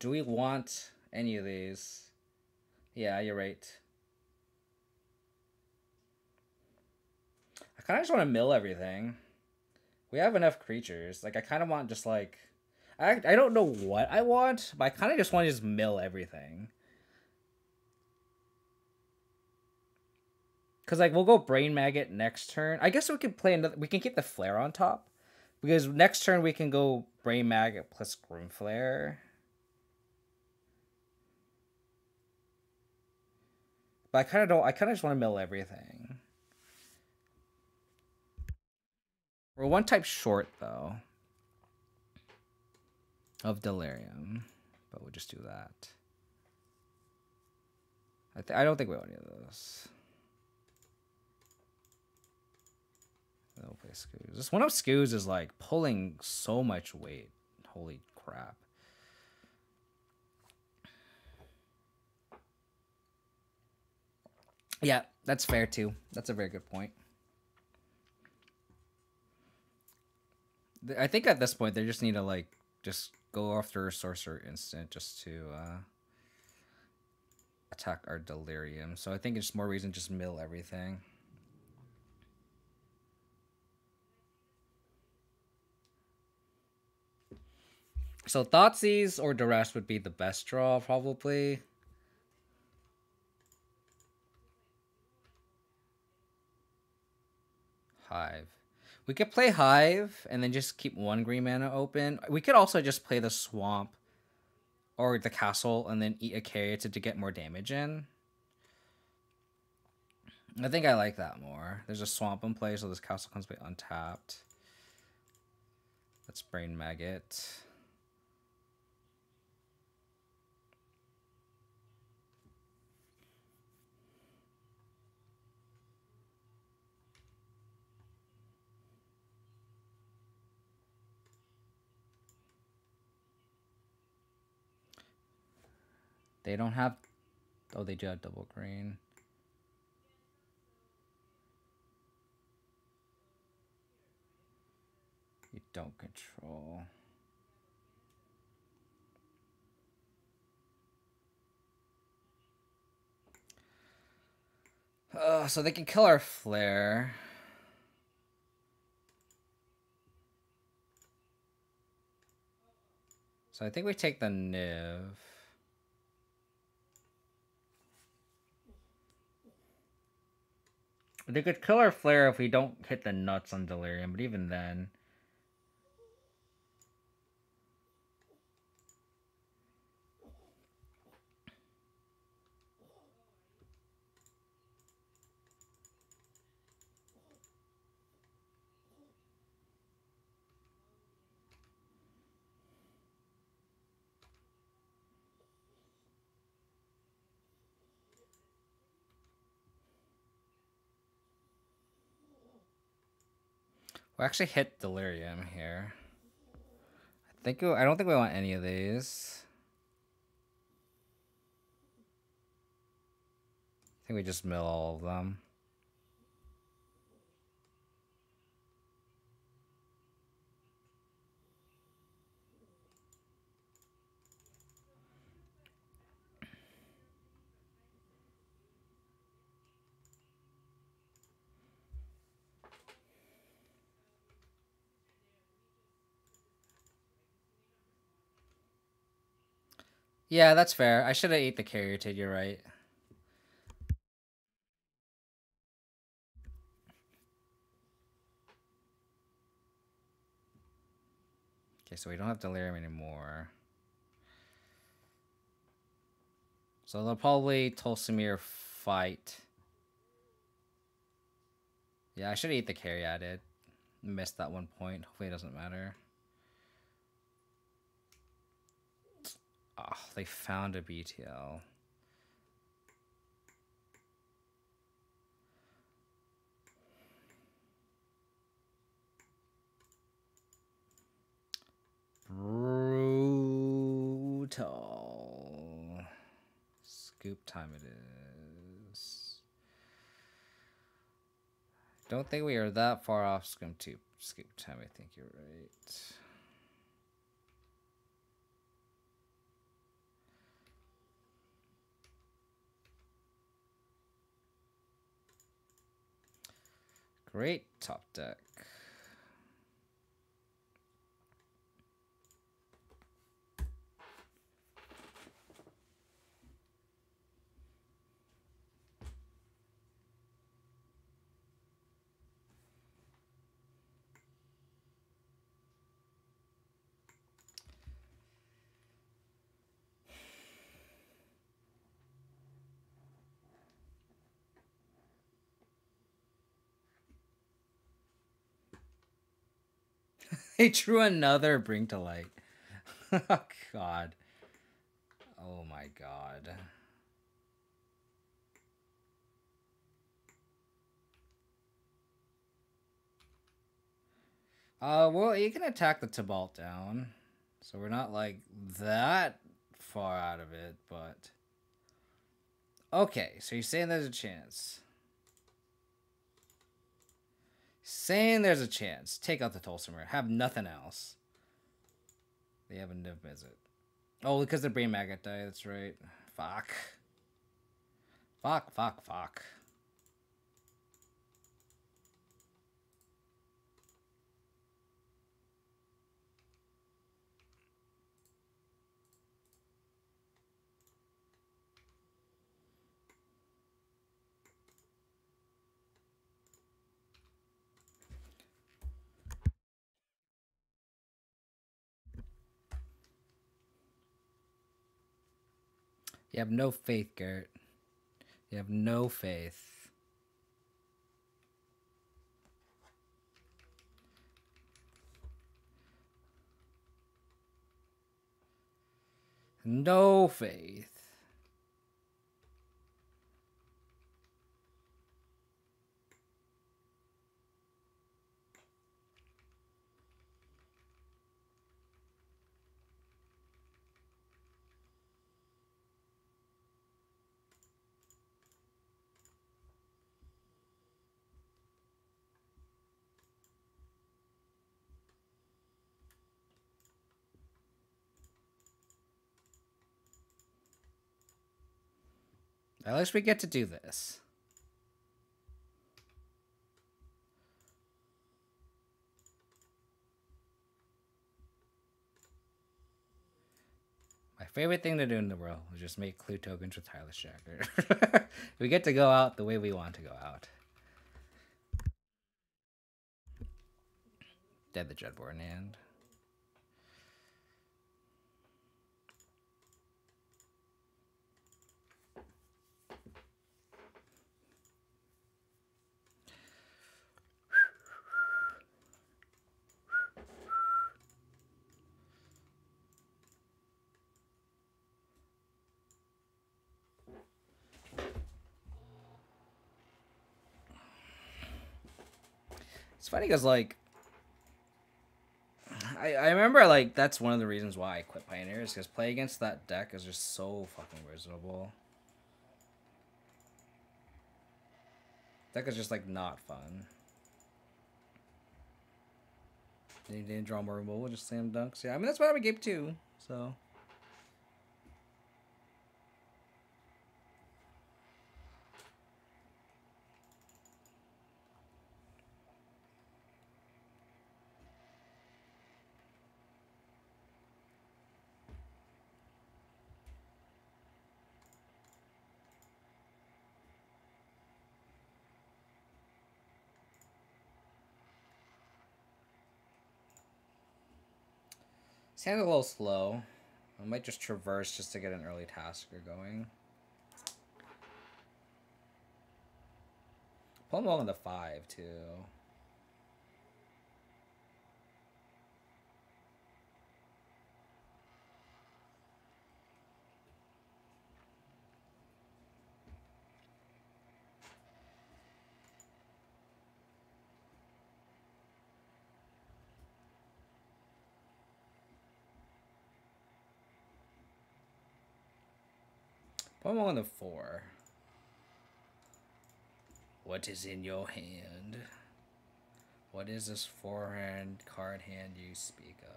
Do we want any of these? Yeah, you're right. I kind of just want to mill everything. We have enough creatures. Like, I kind of want just like... I don't know what I want, but I kind of just want to just mill everything. Because, like, we'll go Brain Maggot next turn. I guess we can play another... We can keep the Flare on top. Because next turn we can go Brain Maggot plus Grim Flare. But I kind of don't... I kind of just want to mill everything. We're one type short, though. Of Delirium. But we'll just do that. I don't think we want any of those. They'll play Scoos. This one of Scoos is like pulling so much weight. Holy crap. Yeah, that's fair too. That's a very good point. I think at this point they just need to like just go after a Sorcerer instant just to attack our Delirium. So I think it's more reason just mill everything. So Thoughtseize or Duress would be the best draw, probably. Hive. We could play Hive and then just keep one green mana open. We could also just play the Swamp or the Castle and then eat a Caryatid to get more damage in. I think I like that more. There's a Swamp in play, so this Castle comes by untapped. Let's Brain Maggot. They don't have... Oh, they do have double green. You don't control. So they can kill our Flare. So I think we take the Niv. They could kill our Flare if we don't hit the nuts on Delirium, but even then... We'll actually hit Delirium here. I don't think we want any of these. I think we just mill all of them. Yeah, that's fair. I should have ate the Caryatid, you're right. Okay, so we don't have Delirium anymore. So they'll probably Tolsimir fight. Yeah, I should have ate the Caryatid. Missed that one point. Hopefully it doesn't matter. Oh, they found a BTL. Brutal. Scoop time it is. Don't think we are that far off scoop time. I think you're right. Great top deck. They drew another Bring to Light. Oh, God. Oh, my God. Well, you can attack the Tybalt down. So we're not, like, that far out of it, but... Okay, so you're saying there's a chance. Saying there's a chance. Take out the Tolsimer. Have nothing else. They have a Niv Mizzet. Oh, because the Brain Maggot died. That's right. Fuck. Fuck, fuck, fuck. You have no faith, Garrett. You have no faith. No faith. At least we get to do this. My favorite thing to do in the world is just make clue tokens with Tireless Jacker. We get to go out the way we want to go out. Dead the Dreadborn hand. It's funny because, like, I remember, like, that's one of the reasons why I quit Pioneer is because play against that deck is just so fucking reasonable. Deck is just, like, not fun. You didn't draw more removal, just slam dunks. Yeah, I mean, that's why we gave 2, so... Sounds a little slow. I might just traverse just to get an early tasker going. Pull them all into 5, too. Pull them all into 4. What is in your hand? What is this forehand card hand you speak of?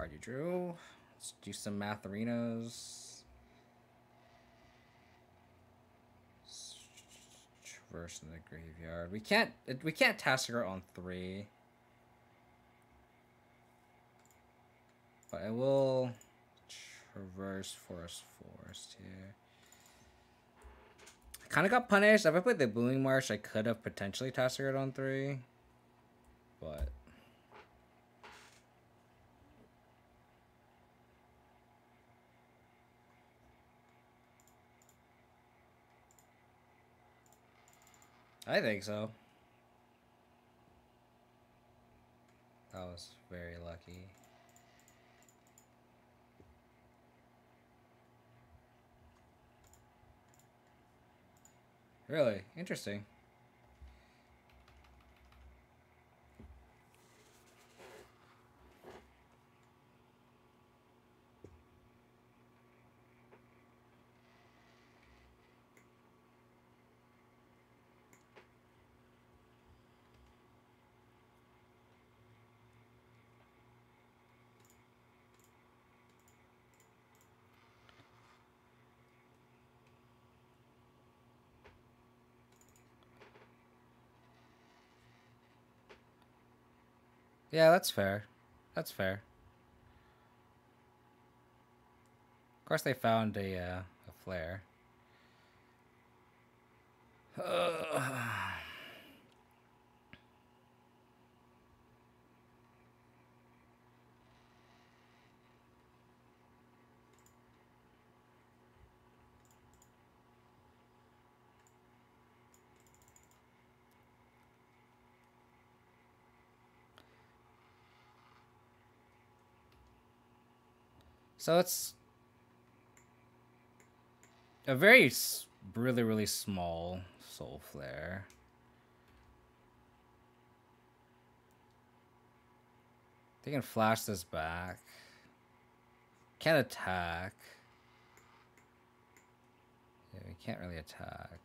card you drew. Let's do some Matherinos. Traverse in the graveyard. We can't Tasker on 3. But I will traverse Forest here. I kind of got punished. If I played the Booming Marsh, I could have potentially Taskered on 3. But I think so. That was very lucky. Really interesting. Yeah, that's fair. That's fair. Of course, they found a flare. So it's a very really small Soulflayer. They can flash this back. Can't attack. Yeah, we can't really attack.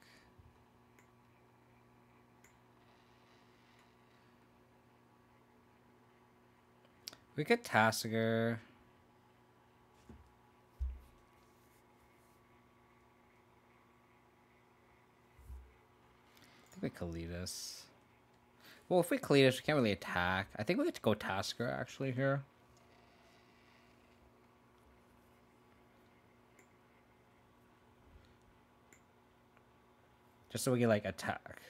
We could Tasker. I think we Kalidas. Well, if we Kalidas, we can't really attack. I think we get to go Tasker actually here. Just so we can like attack.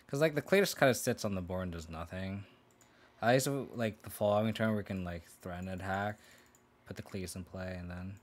Because like the Kalidas kind of sits on the board and does nothing. I used to like the following turn we can like threaten attack, put the Kalidas in play, and then.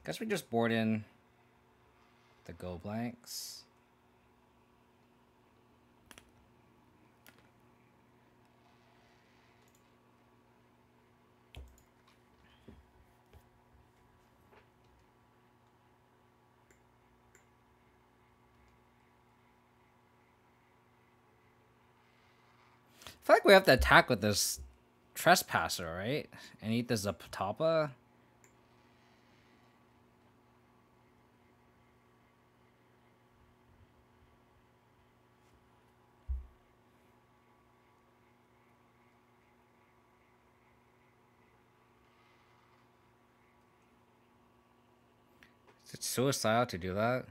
Guess we just board in the go blanks. I feel like we have to attack with this Trespasser, right? And eat the Zapatapa. Is it suicidal to do that?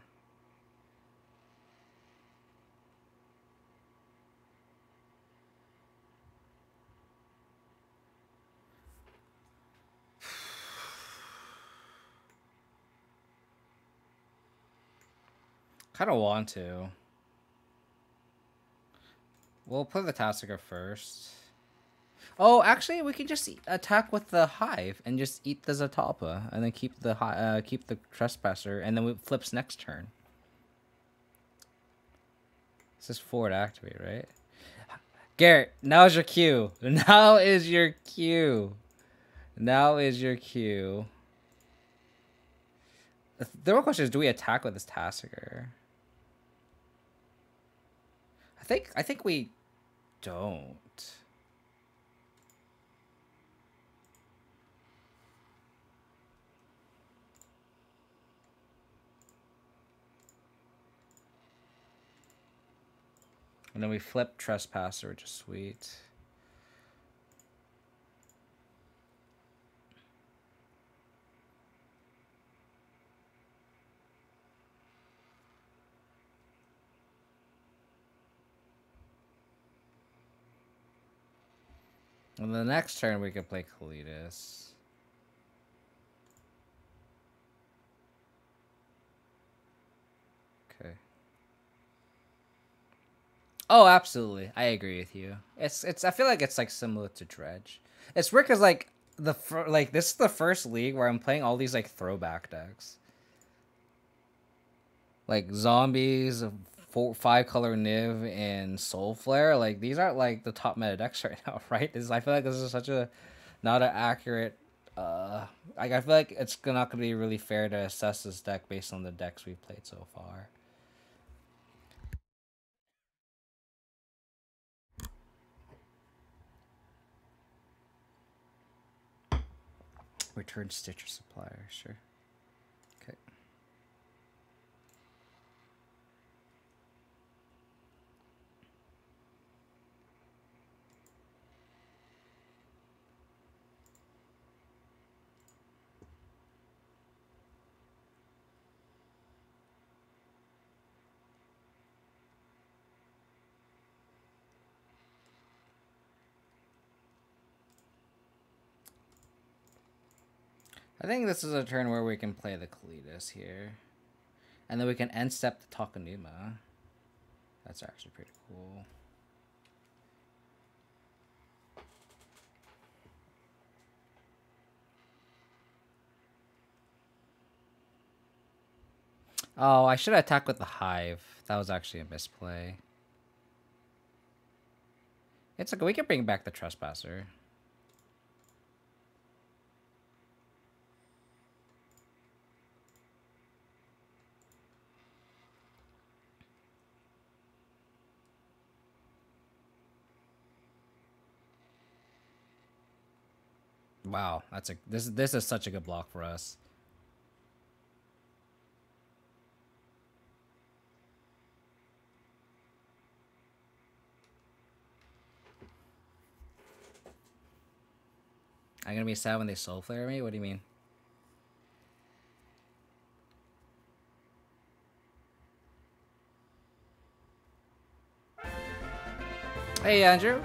Kind of want to. We'll put the Tasker first. Oh, actually, we can just attack with the Hive and just eat the Zatapa, and then keep the Trespasser, and then it flips next turn. This is forward activate, right? Garrett, now is your cue. Now is your cue. Now is your cue. The real question is, do we attack with this Tassiger? I think we don't. And then we flip Trespasser, which is sweet. And the next turn we could play Kalidas. Okay. Oh, absolutely. I agree with you. It's. I feel like it's like similar to Dredge. It's weird because like this is the first league where I'm playing all these like throwback decks. Like zombies, 5-color Niv, and Soulflayer. Like these aren't like the top meta decks right now, right? I feel like this is such a not an accurate. Like I feel like it's not gonna be really fair to assess this deck based on the decks we've played so far. Return Stitcher Supplier, sure. Okay. I think this is a turn where we can play the Kalidas here. And then we can end step the Takanuma. That's actually pretty cool. Oh, I should attack with the Hive. That was actually a misplay. It's like we can bring back the Trespasser. Wow, this is such a good block for us. I'm gonna be sad when they Soulflayer me? What do you mean? Hey, Andrew.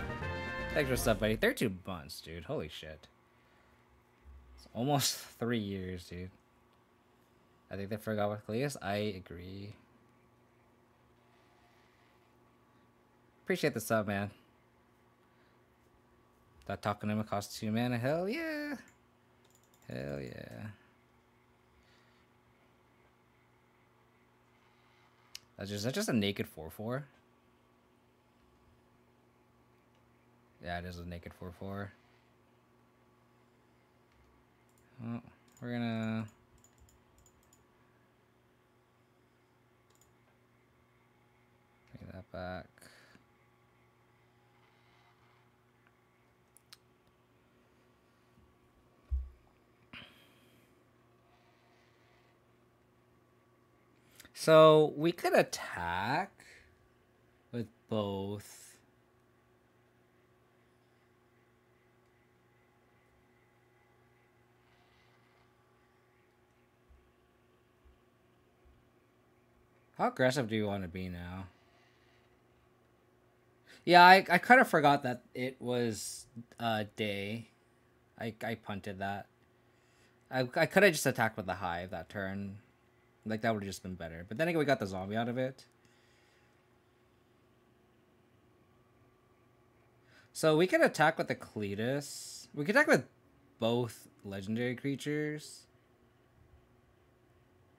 Thanks for stuff, buddy. 32 months, dude. Holy shit. It's almost 3 years, dude. I think they forgot with Cleus. I agree. Appreciate the sub, man. That Takanuma costs 2 mana. Hell yeah. Hell yeah. That's just a naked 4/4. Yeah, it is a naked 4/4. Oh, we're gonna bring that back. So we could attack with both. How aggressive do you want to be now? Yeah, I kind of forgot that it was day. I punted that. I could have just attacked with the Hive that turn. Like, that would have just been better. But then again, we got the zombie out of it. So we could attack with the Cletus. We could attack with both legendary creatures.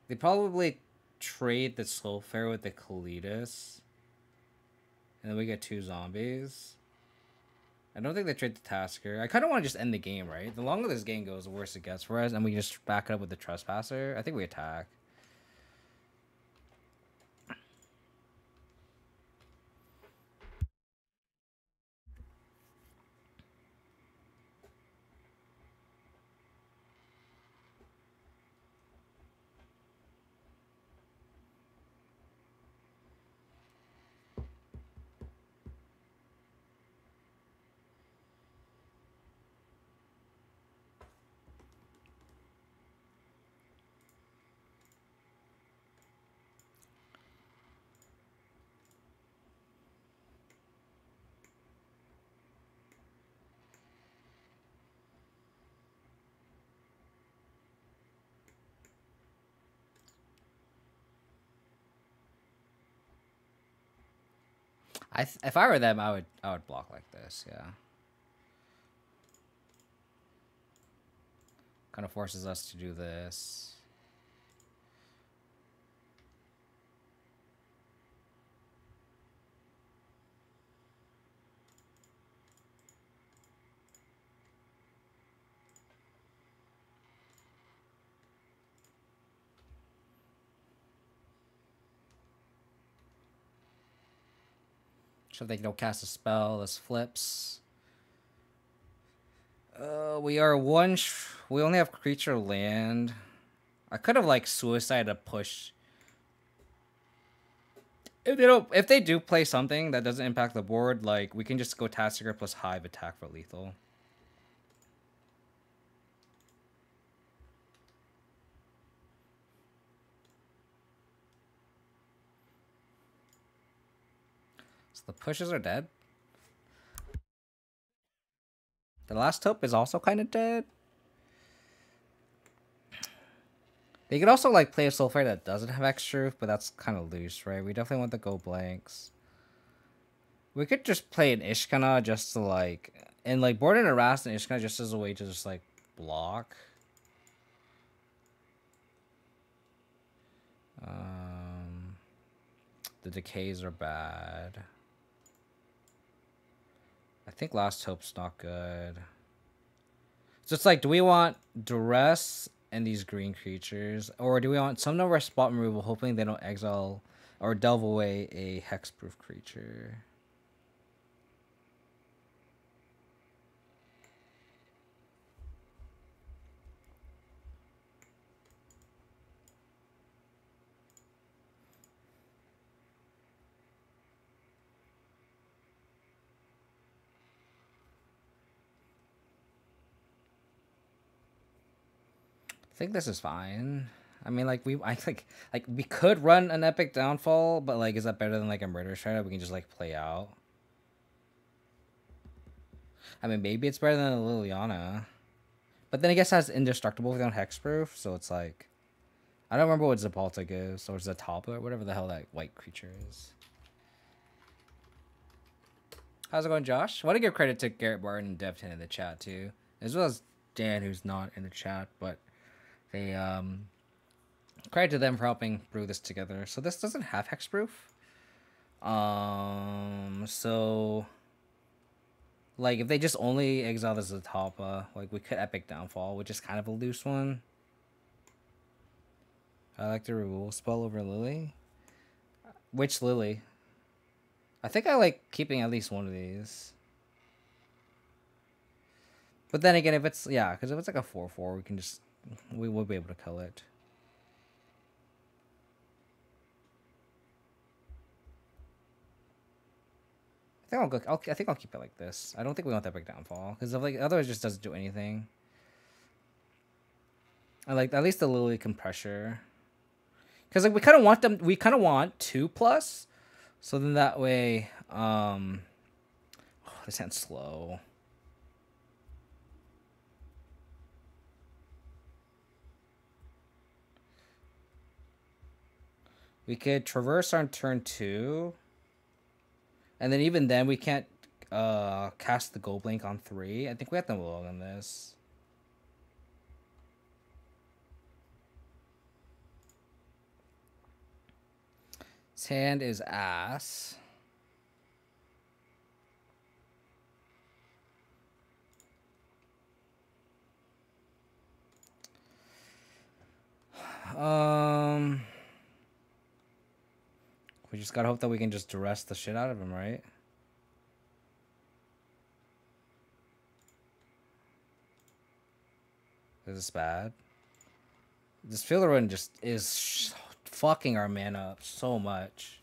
They probably trade the Soulflayer with the Kalidas. And then we get 2 zombies. I don't think they trade the Tasker. I kind of want to just end the game, right? The longer this game goes, the worse it gets for us, and we just back it up with the Trespasser. I think we attack. If I were them, I would block like this. Yeah. Kind of forces us to do this. So if they don't cast a spell, this flips. We are one. We only have creature land. I could have like suicide a push. If they do play something that doesn't impact the board, like we can just go Tasker plus Hive attack for lethal. So the pushes are dead. The last hope is also kind of dead. They could also like play a Soulflayer that doesn't have X-Truth, but that's kind of loose, right? We definitely want to go blanks. We could just play an Ishkana just to like, and like board and harass and Ishkana just as a way to just like block. The decays are bad. I think Last Hope's not good. So it's like, do we want Duress and these green creatures, or do we want some number of spot removal, hoping they don't exile or delve away a hexproof creature? I think this is fine. I mean, like I think like we could run an epic downfall, but like, is that better than like a murder shredder we can just like play out? I mean, maybe it's better than a Liliana, but then I guess that's indestructible without hexproof. So it's like, I don't remember what Zapalta gives, or Zatapa, or whatever the hell that white creature is. How's it going, Josh? I want to give credit to Garrett Barton and Devton in the chat too, as well as Dan, who's not in the chat, but they credit to them for helping brew this together. So this doesn't have hexproof. So like if they just only exile the Zatapa, like we could epic downfall, which is kind of a loose one. I like the removal spell over Lily. Which Lily? I think I like keeping at least one of these. But then again, if it's, yeah, because if it's like a 4/4, we can just, we will be able to kill it. I think I'll keep it like this. I don't think we want that big downfall, because like otherwise it just doesn't do anything. I like at least the Lily can pressure, because like we kind of want them. We kind of want 2+, so then that way, oh, this hand's slow. We could traverse on turn 2. And then even then we can't cast the Gold Blink on 3. I think we have to log on this. His hand is ass. We just gotta hope that we can just duress the shit out of him, right? Is this bad? This Filler Run just is fucking our mana up so much.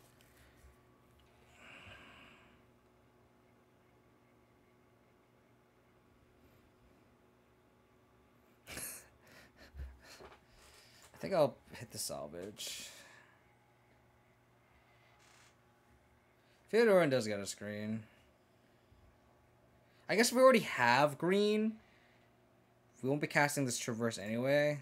I think I'll hit the salvage. Filler Run does get a screen. I guess we already have green. We won't be casting this Traverse anyway.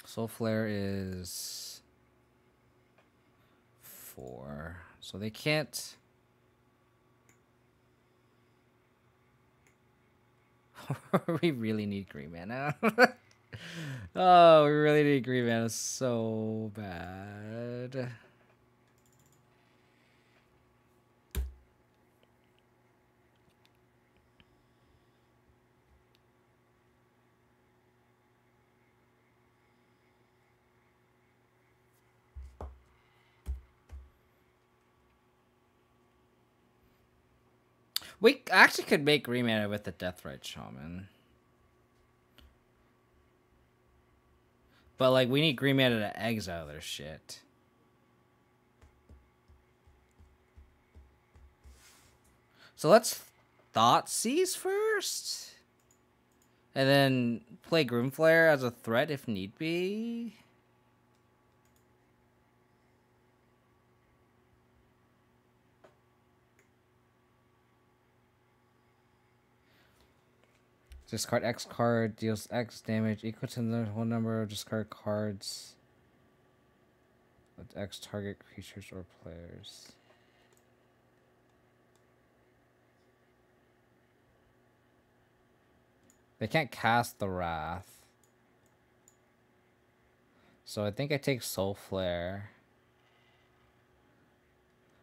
Soulflayer is 4. So they can't... We really need green mana. Oh, we really need green mana so bad. We actually could make green mana with the Deathrite Shaman. But, like, we need green mana to exile their shit. So let's Thoughtseize first. And then play Grimflare as a threat if need be. Discard X card, deals X damage equal to the whole number of discard cards with X target creatures or players. They can't cast the Wrath. So I think I take Soulflayer.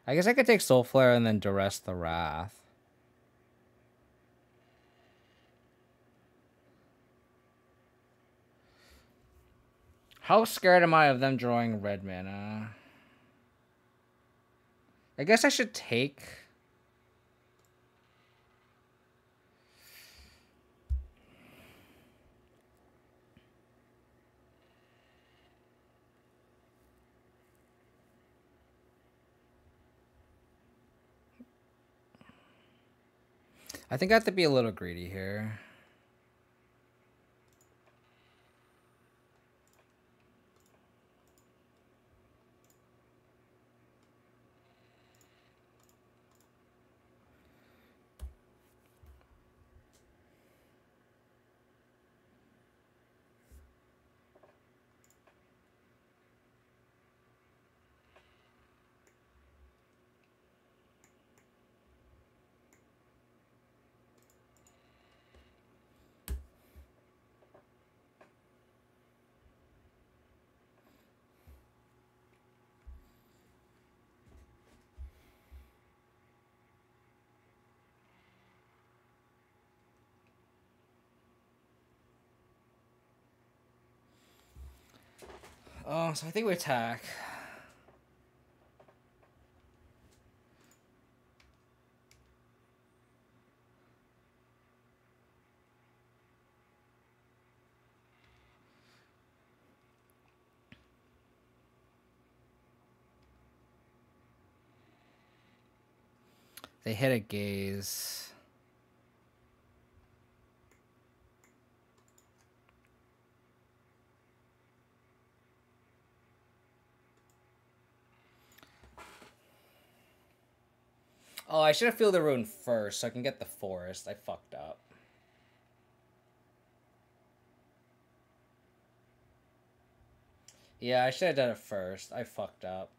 I guess I could take Soulflayer and then duress the Wrath. How scared am I of them drawing red mana? I guess I should take... I think I have to be a little greedy here. Oh, so I think we attack. They hit a gaze. Oh, I should have filled the rune first so I can get the forest. I fucked up. Yeah, I should have done it first. I fucked up.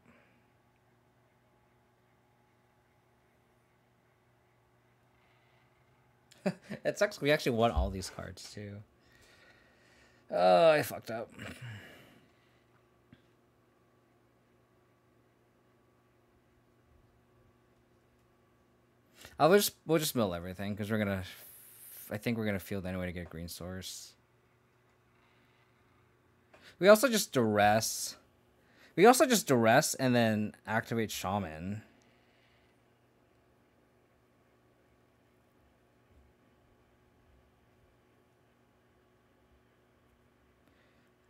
It sucks. We actually won all these cards, too. Oh, I fucked up. We'll just mill everything because we're gonna. I think we're gonna field anyway to get a green source. We also just duress. We also just duress and then activate shaman.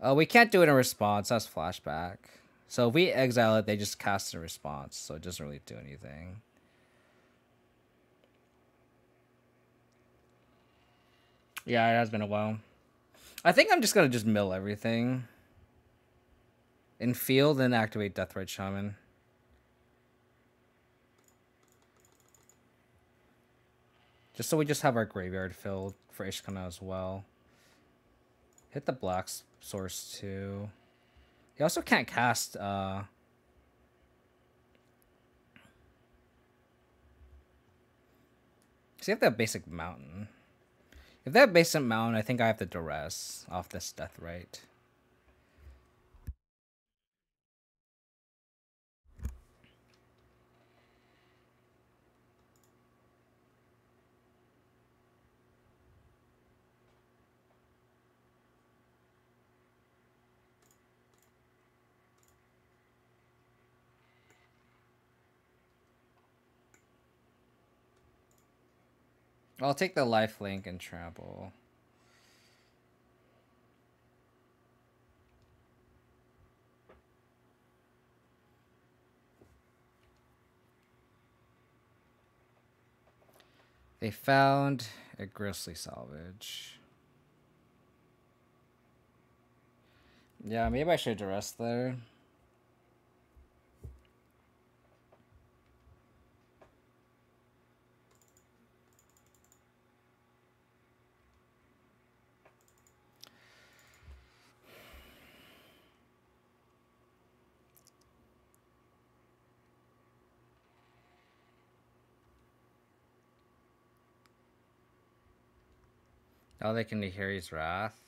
Oh, we can't do it in response. That's flashback. So if we exile it, they just cast a response. So it doesn't really do anything. Yeah, it has been a while. I think I'm just gonna just mill everything. In field and activate Deathrite Shaman. Just so we just have our graveyard filled for Ishkana as well. Hit the black source too. He also can't cast see if they have basic mountain. If they have basic mountain, I think I have to duress off this Deathrite. I'll take the lifelink and trample. They found a grisly salvage. Yeah, maybe I should duress there. Oh, they can hear his wrath.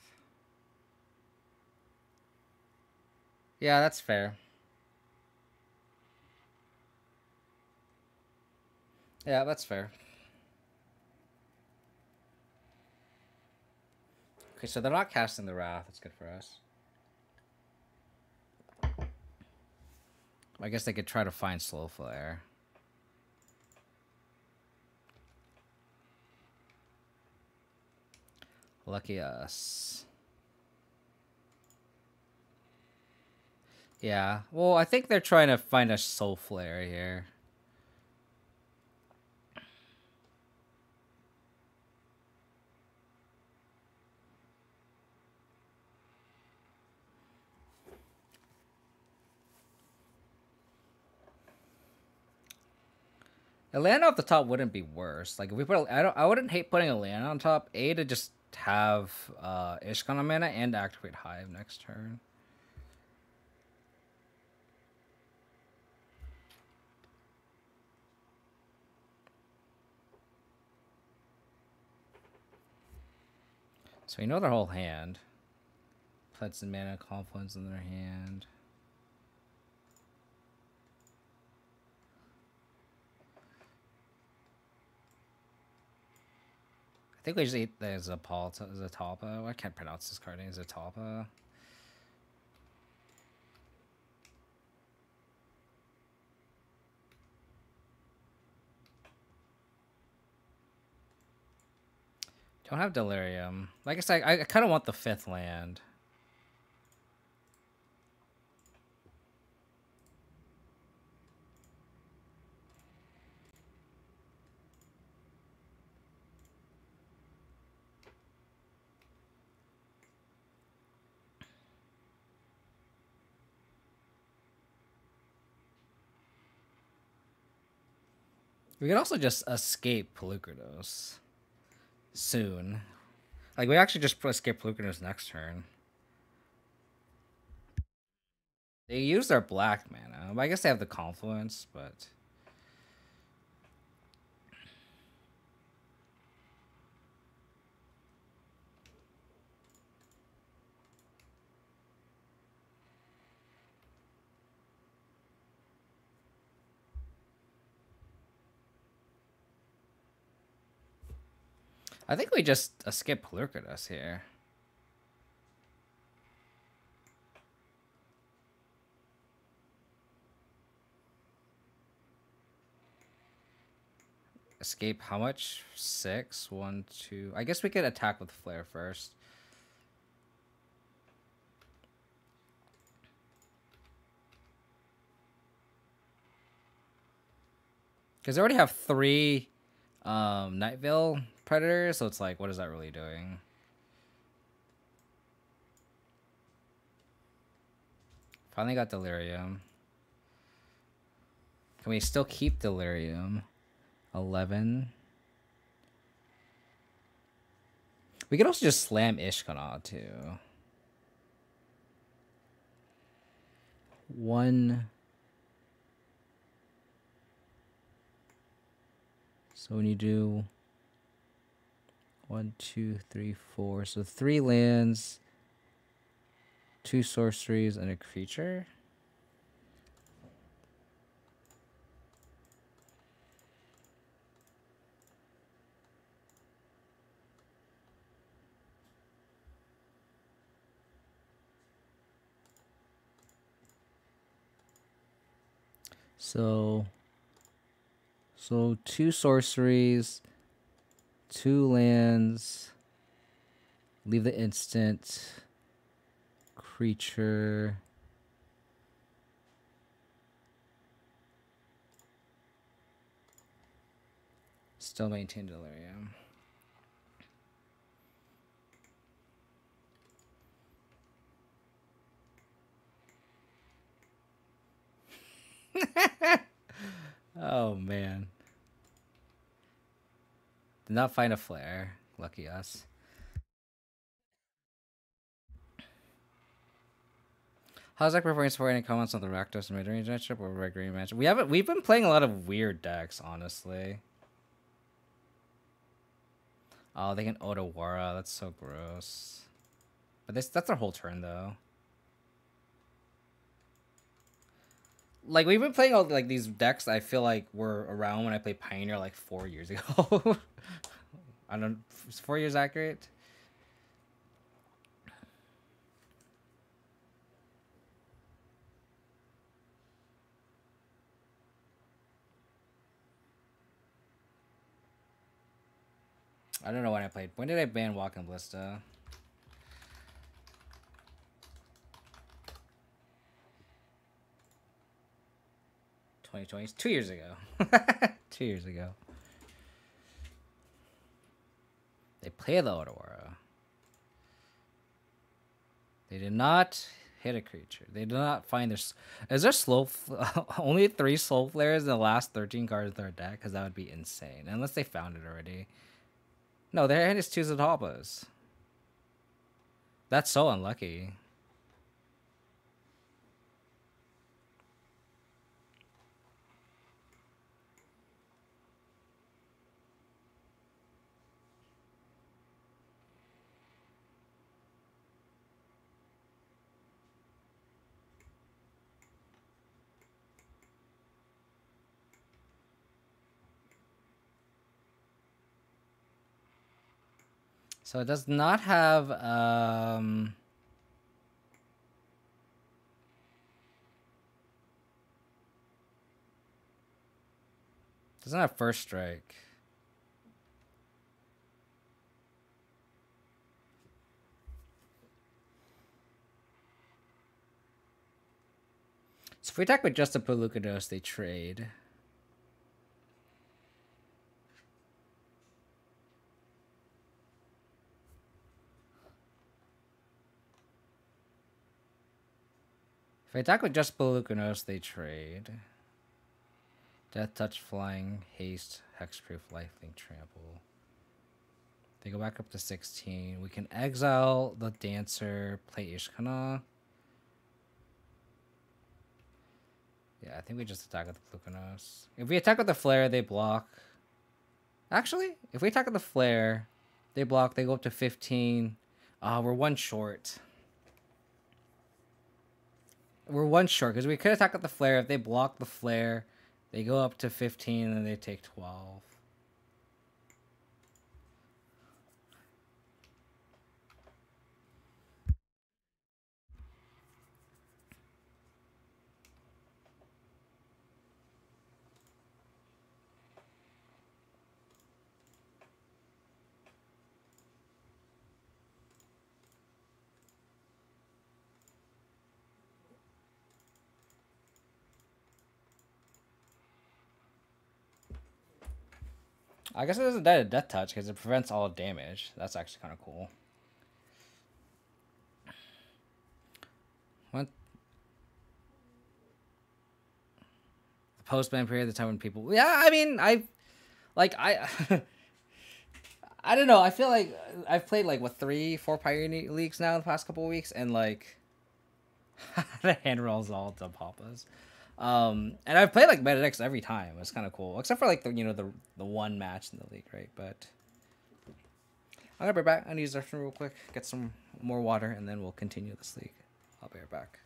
Yeah, that's fair. Yeah, that's fair. Okay, so they're not casting the wrath. That's good for us. I guess they could try to find Soulflayer. Lucky us. Yeah. Well, I think they're trying to find a Soulflayer here. Atlanta off the top wouldn't be worse. Like if we put, I wouldn't hate putting Atlanta on top. A to just have Ishkana mana and activate Hive next turn. So we know their whole hand. Pleasant mana, Confluence in their hand. I think we just eat the Zatalpa. I can't pronounce this card name. Zatalpa. Don't have Delirium. Like I said, I kind of want the 5th land. We could also just escape Pelucrados soon. Like, we actually just escape Pelucrados next turn. They use their black mana. I guess they have the Confluence, but... I think we just skip Rakdos here. Escape how much? 6? 1, 2. I guess we could attack with Flare first. Because they already have 3 Night Veil Predators, so it's like, what is that really doing? Finally got Delirium. Can we still keep Delirium? 11. We could also just slam Ishkana too. 1. So when you do 1, 2, 3, 4, so 3 lands, 2 sorceries, and a creature. So 2 sorceries, 2 lands, leave the instant, creature, still maintain Delirium. Oh man. Did not find a flare. Lucky us. How's that performance for any comments on the Rakdos and Midrange matchup or red green matchup? We've been playing a lot of weird decks, honestly. Oh, they can Otawara. That's so gross. But that's their whole turn though. Like, we've been playing all like these decks I feel like were around when I played Pioneer like 4 years ago. I don't, is 4 years accurate? I don't know when I played. When did I ban Walking Ballista? '2020s? 2 years ago. 2 years ago. They play the Otawara. They did not hit a creature. They did not find their... Is there only 3 Soulflayers in the last 13 cards of their deck? Because that would be insane. Unless they found it already. No, their hand is 2 Zatalpas. That's so unlucky. So it does not have doesn't have first strike. So if we attack with just a Pelukkados, they trade. If I attack with just Pelukkados, they trade. Death Touch, Flying, Haste, Hexproof, Lifelink, Trample. They go back up to 16. We can exile the Dancer, play Ishkana. Yeah, I think we just attack with the Pelukkados. If we attack with the Flare, they block. Actually, if we attack with the Flare, they block, they go up to 15. We're 1 short. We're 1 short, because we could attack with the Flare. If they block the Flare, they go up to 15, and then they take 12. I guess it doesn't die to death touch because it prevents all damage. That's actually kind of cool. What? The post-ban period, the time when people... Yeah, I mean, I I don't know. I feel like I've played like what 3-4 Pioneer Leagues now in the past couple of weeks, and like the hand rolls all to Papas. And I've played like Benedicts every time. It's kind of cool, except for like the one match in the league, right? But I'm gonna be back. I need to use the restroom real quick, get some more water, and then we'll continue this league. I'll be right back.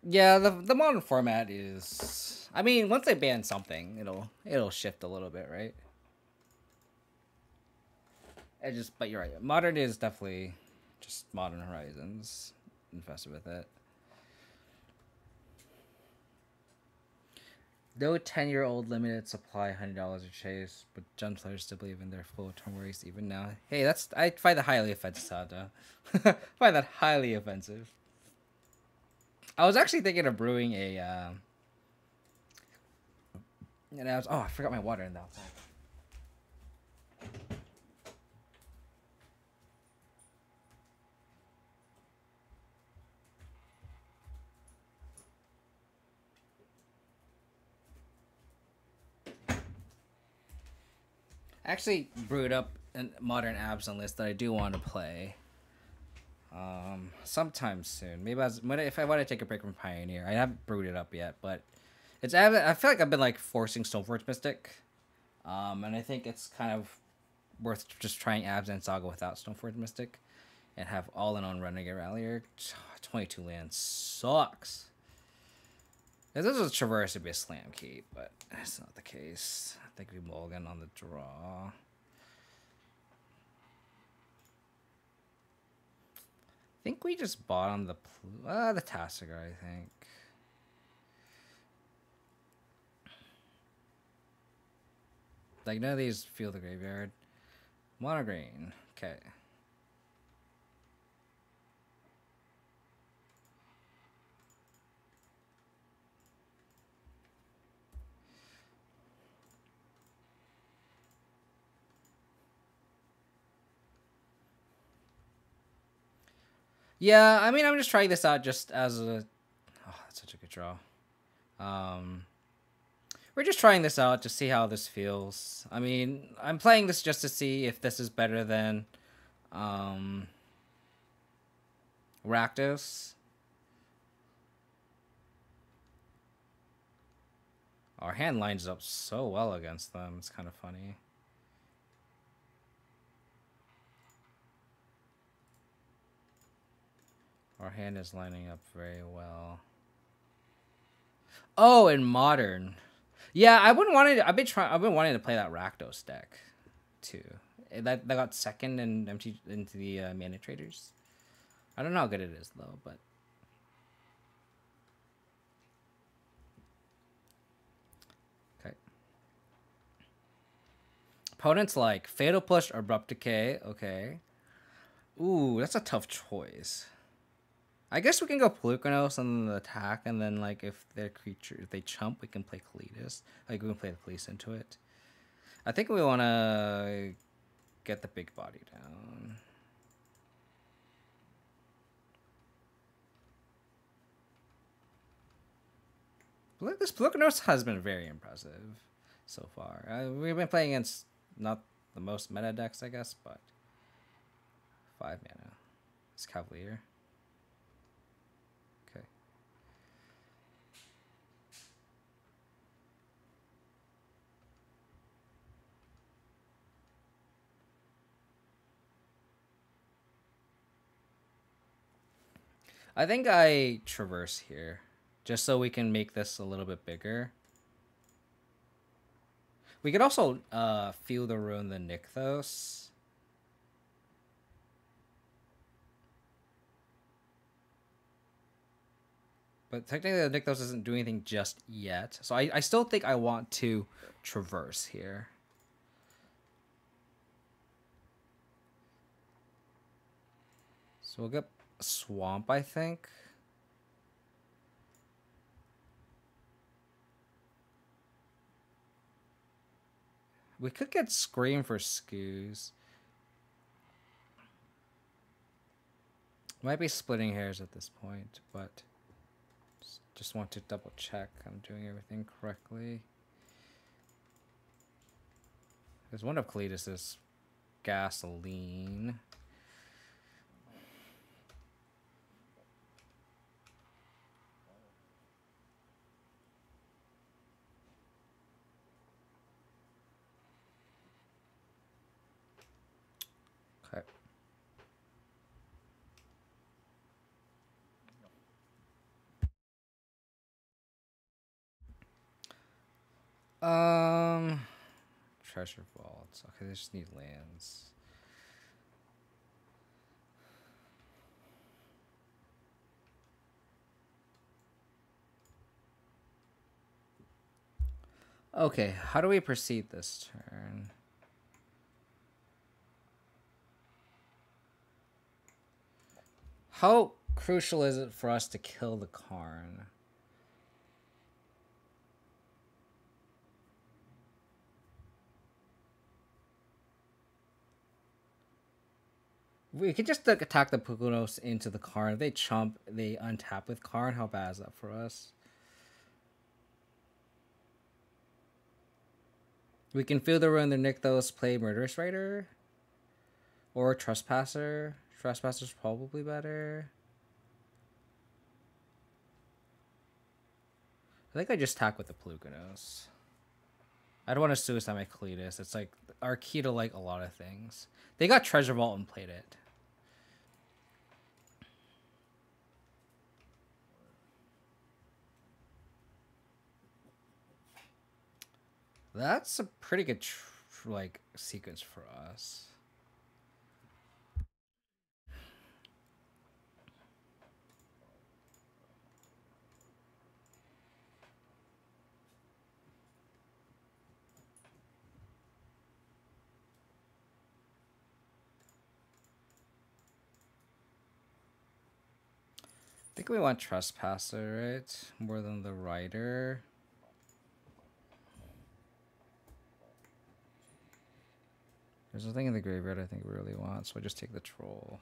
Yeah, the modern format is. I mean, once they ban something, it'll shift a little bit, right? But you're right. Modern is definitely just Modern Horizons. Infested with it. No 10-year-old limited supply $100 a chase, but Gen players still believe in their full term race even now. Hey, I find that highly offensive, Sada. I find that highly offensive. I was actually thinking of brewing and I forgot my water in the outside. I actually brewed up a modern Absent list that I do want to play. Sometime soon. Maybe if I want to take a break from Pioneer. I haven't brewed it up yet, but I feel like I've been like forcing Stoneforge Mystic. And I think it's kind of worth just trying Abs and Saga without Stoneforge Mystic and have all in on Renegade Rallier. 22 lands sucks. If this was Traverse, it'd be a slam keep, but that's not the case. I think we mulligan on the draw. I think we just bottom the Tassiger, I think. Like, none of these feel the graveyard. Monogreen. Okay. Yeah, I mean, I'm just trying this out just as a... Oh, that's such a good draw. We're just trying this out to see how this feels. I mean, I'm playing this just to see if this is better than Rakdos. Our hand lines up so well against them. It's kind of funny. Our hand is lining up very well. Oh, in Modern. Yeah, I've been wanting to play that Rakdos deck too. That got second in into the Mana Traders. I don't know how good it is though, but Opponents like Fatal Push or Abrupt Decay. Okay. Ooh, that's a tough choice. I guess we can go Pelucanos and then attack, and then like if their creature, if they chump, we can play Kalitas. Like we can play the police into it. I think we want to get the big body down. This Pelucanos has been very impressive so far. We've been playing against not the most meta decks, I guess, but 5 mana. It's Cavalier. Okay. I think I traverse here, just so we can make this a little bit bigger. We could also Feel the Ruin the Nykthos. But technically the Nykthos doesn't do anything just yet. So I still think I want to traverse here. So we'll get Swamp, I think. We could get Scream for Scoos. Might be splitting hairs at this point, but just want to double check I'm doing everything correctly. There's one of Kalitas' Gasoline. Okay. Treasure vaults. Okay, they just need lands. Okay, how do we proceed this turn? How crucial is it for us to kill the Karn? We could just attack the Pukunos into the Karn. If they chump, they untap with Karn. How bad is that for us? We can Feel the Ruin the Nykthos, play Murderous Rider. Or Trespasser. Trespasser's probably better. I think I just attack with the Pluganos. I don't want to suicide my Kalitas. It's like our key to like a lot of things. They got Treasure Vault and played it. That's a pretty good like sequence for us. I think we want Trespasser, right? More than the Rider. There's nothing in the graveyard I think we really want, so I just take the Troll.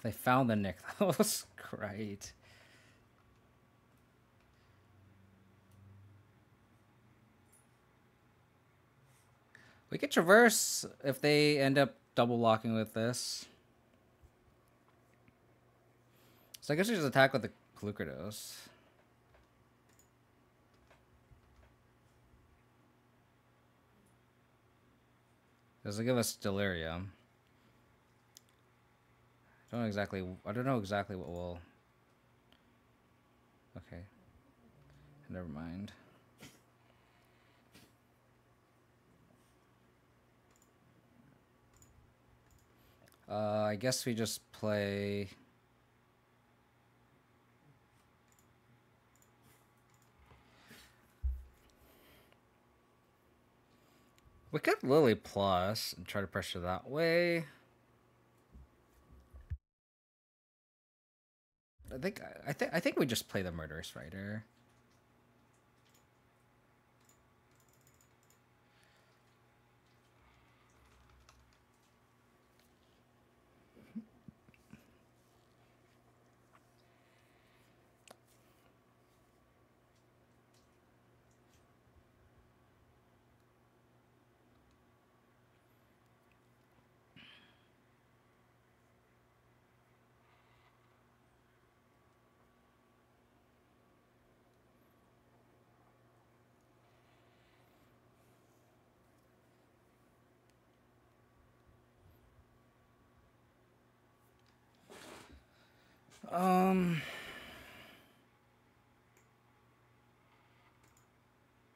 They found the Nick. That was great. We could traverse if they end up double locking with this. So I guess we just attack with the Clucados. Does it give us Delirium? I don't know exactly what will. Okay. Never mind. I guess we just play... We could Lily plus and try to pressure that way. I think we just play the Murderous Rider.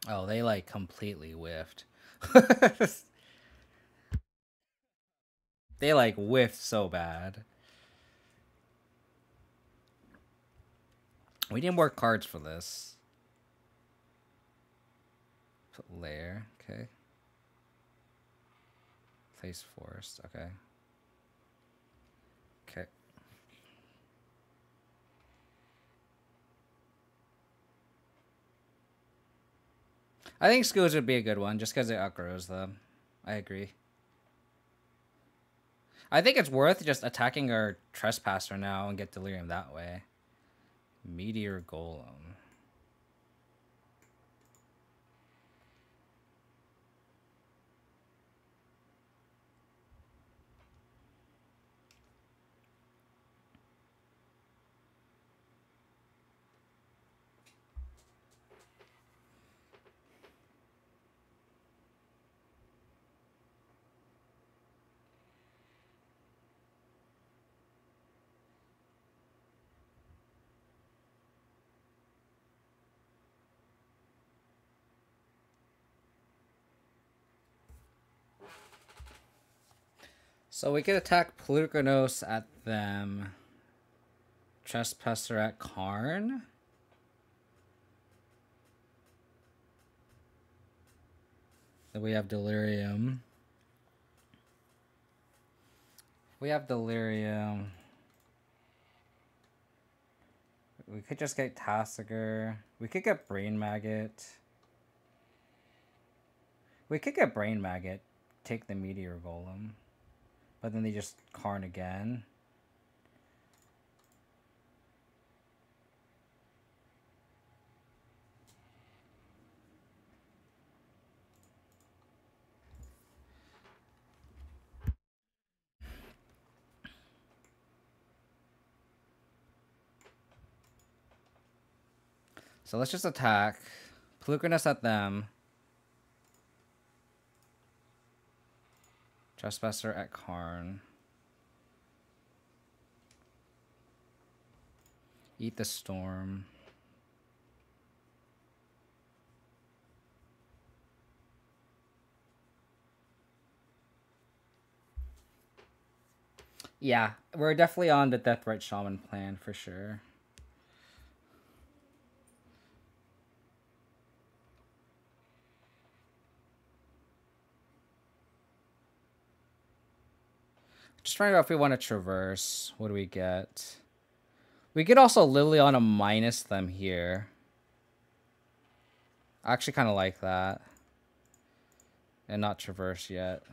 Oh, they like completely whiffed. They like whiffed so bad. We need more cards for this. Put layer, okay. Place forest, okay. Okay. I think schools would be a good one just because it outgrows them. I agree. I think it's worth just attacking our Trespasser now and get Delirium that way. Meteor Golem. So we could attack Plukernos at them. Trespasser at Karn. Then we have Delirium. We have Delirium. We could just get Tassiger. We could get Brain Maggot. We could get Brain Maggot. Take the Meteor Golem. But then they just Karn again. So let's just attack. Plukernos at them. Trespasser at Karn. Eat the Storm. Yeah, we're definitely on the Deathrite Shaman plan for sure. Just trying to know if we want to traverse. What do we get? We could also Liliana minus them here. I actually kind of like that. And not traverse yet.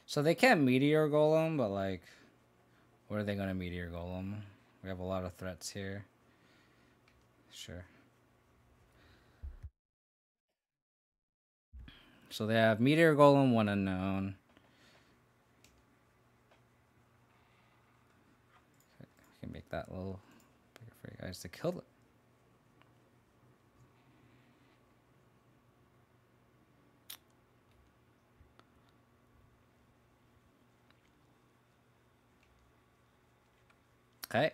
So they can't Meteor Golem, but like, what are they going to Meteor Golem? We have a lot of threats here. Sure. So they have Meteor Golem, one unknown. Okay, I can make that a little bigger for you guys to kill it. Okay.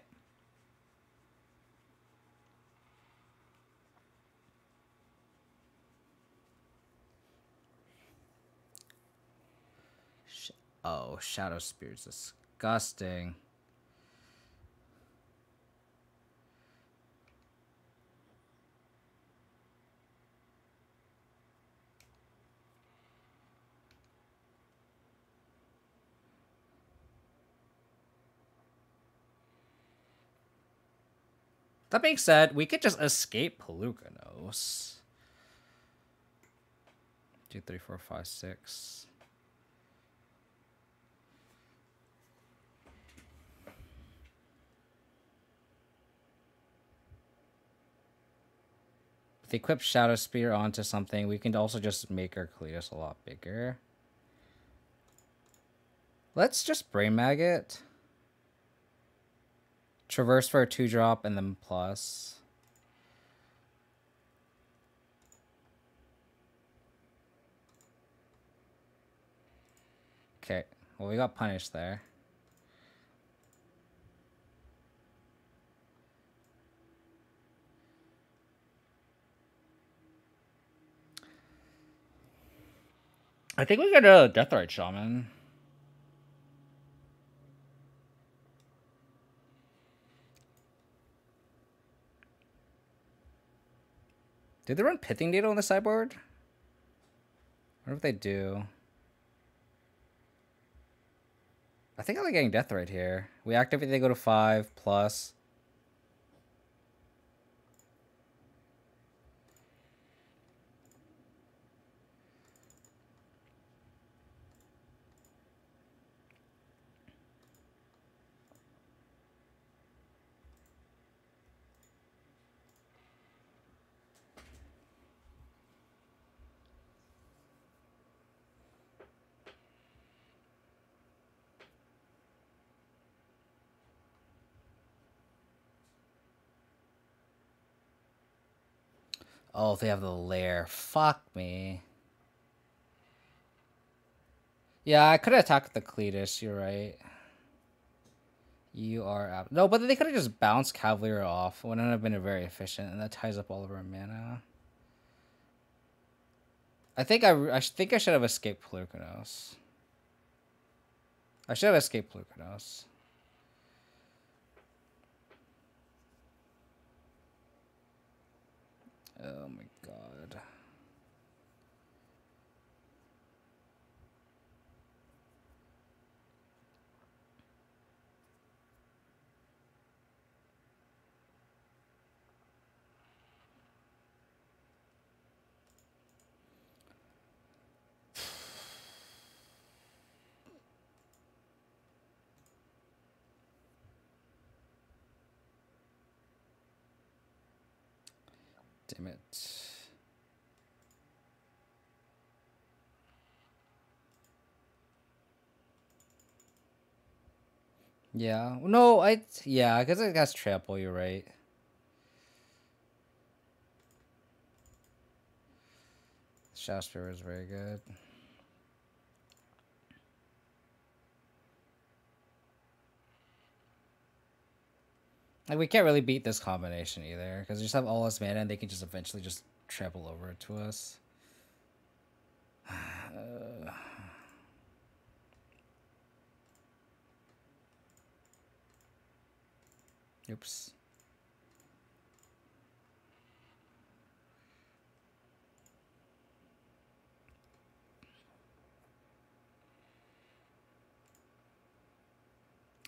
Oh, Shadow Spear's disgusting. That being said, we could just escape Pelucanos. 2, 3, 4, 5, 6. If we equip Shadow Spear onto something, we can also just make our Cletus a lot bigger. Let's just Brain Maggot. Traverse for a 2-drop and then plus. Okay, well, we got punished there. I think we got a Deathrite Shaman. Did they run Pithing Needle on the sideboard? I wonder if they do. I think I'm getting Deathrite here. We activate, they go to 5 plus. Oh, they have the lair. Fuck me. Yeah, I could have attacked the Cletus. You're right. You are out. No, but they could have just bounced Cavalier off. It wouldn't have been very efficient, and that ties up all of our mana. I think I should have escaped Pelucanos. I should have escaped Pelucanos. Oh my god. Damn it. Yeah. No, yeah, because it has trample, you're right. Shadow Spear is very good. Like, we can't really beat this combination either, because they just have all this mana and they can just eventually just trample over it to us. Oops.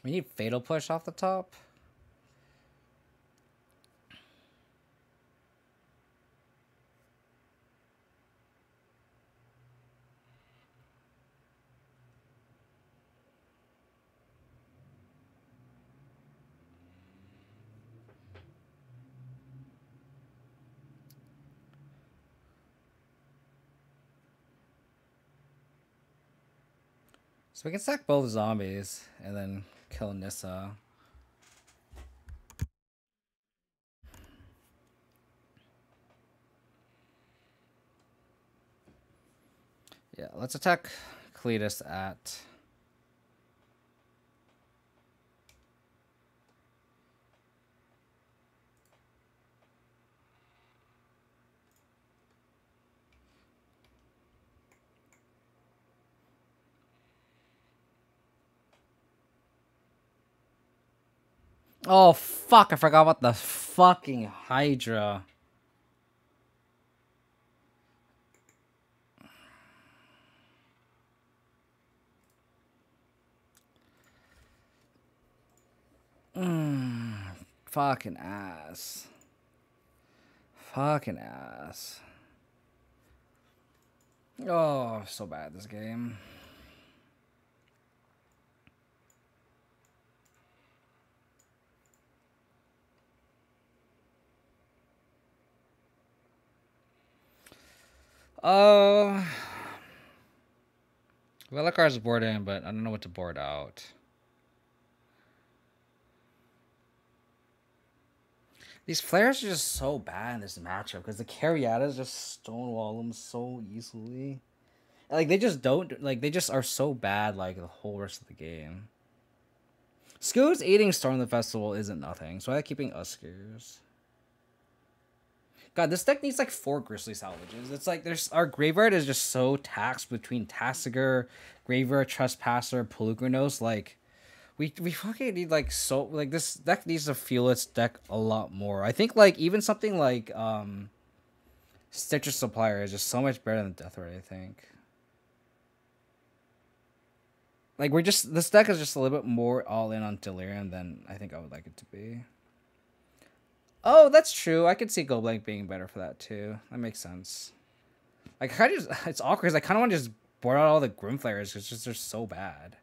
We need Fatal Push off the top. So we can sack both zombies and then kill Nissa. Yeah, let's attack Cletus at... Oh, fuck. I forgot about the fucking Hydra. Fucking ass. Fucking ass. Oh, so bad this game. Oh. Velakar's board in, but I don't know what to board out. These flares are just so bad in this matchup because the Carriatas just stonewall them so easily. Like they just don't like they just are so bad like the whole rest of the game. Scoot's eating Storm the Festival isn't nothing, so I like keeping Uskers. God, this deck needs like 4 Grizzly Salvages. It's like there's our graveyard is just so taxed between Tasigur, Graveyard, Trespasser, Pelugranos. Like we fucking need like so like this deck needs to feel its deck a lot more. I think like even something like Stitcher Supplier is just so much better than Death Ray, I think. Like we're just this deck is just a little bit more all in on Delirium than I think I would like it to be. Oh, that's true. I could see Go Blank being better for that too. That makes sense. Like kind of just it's awkward because I kind of want to just board out all the Grimflayers because just they're so bad.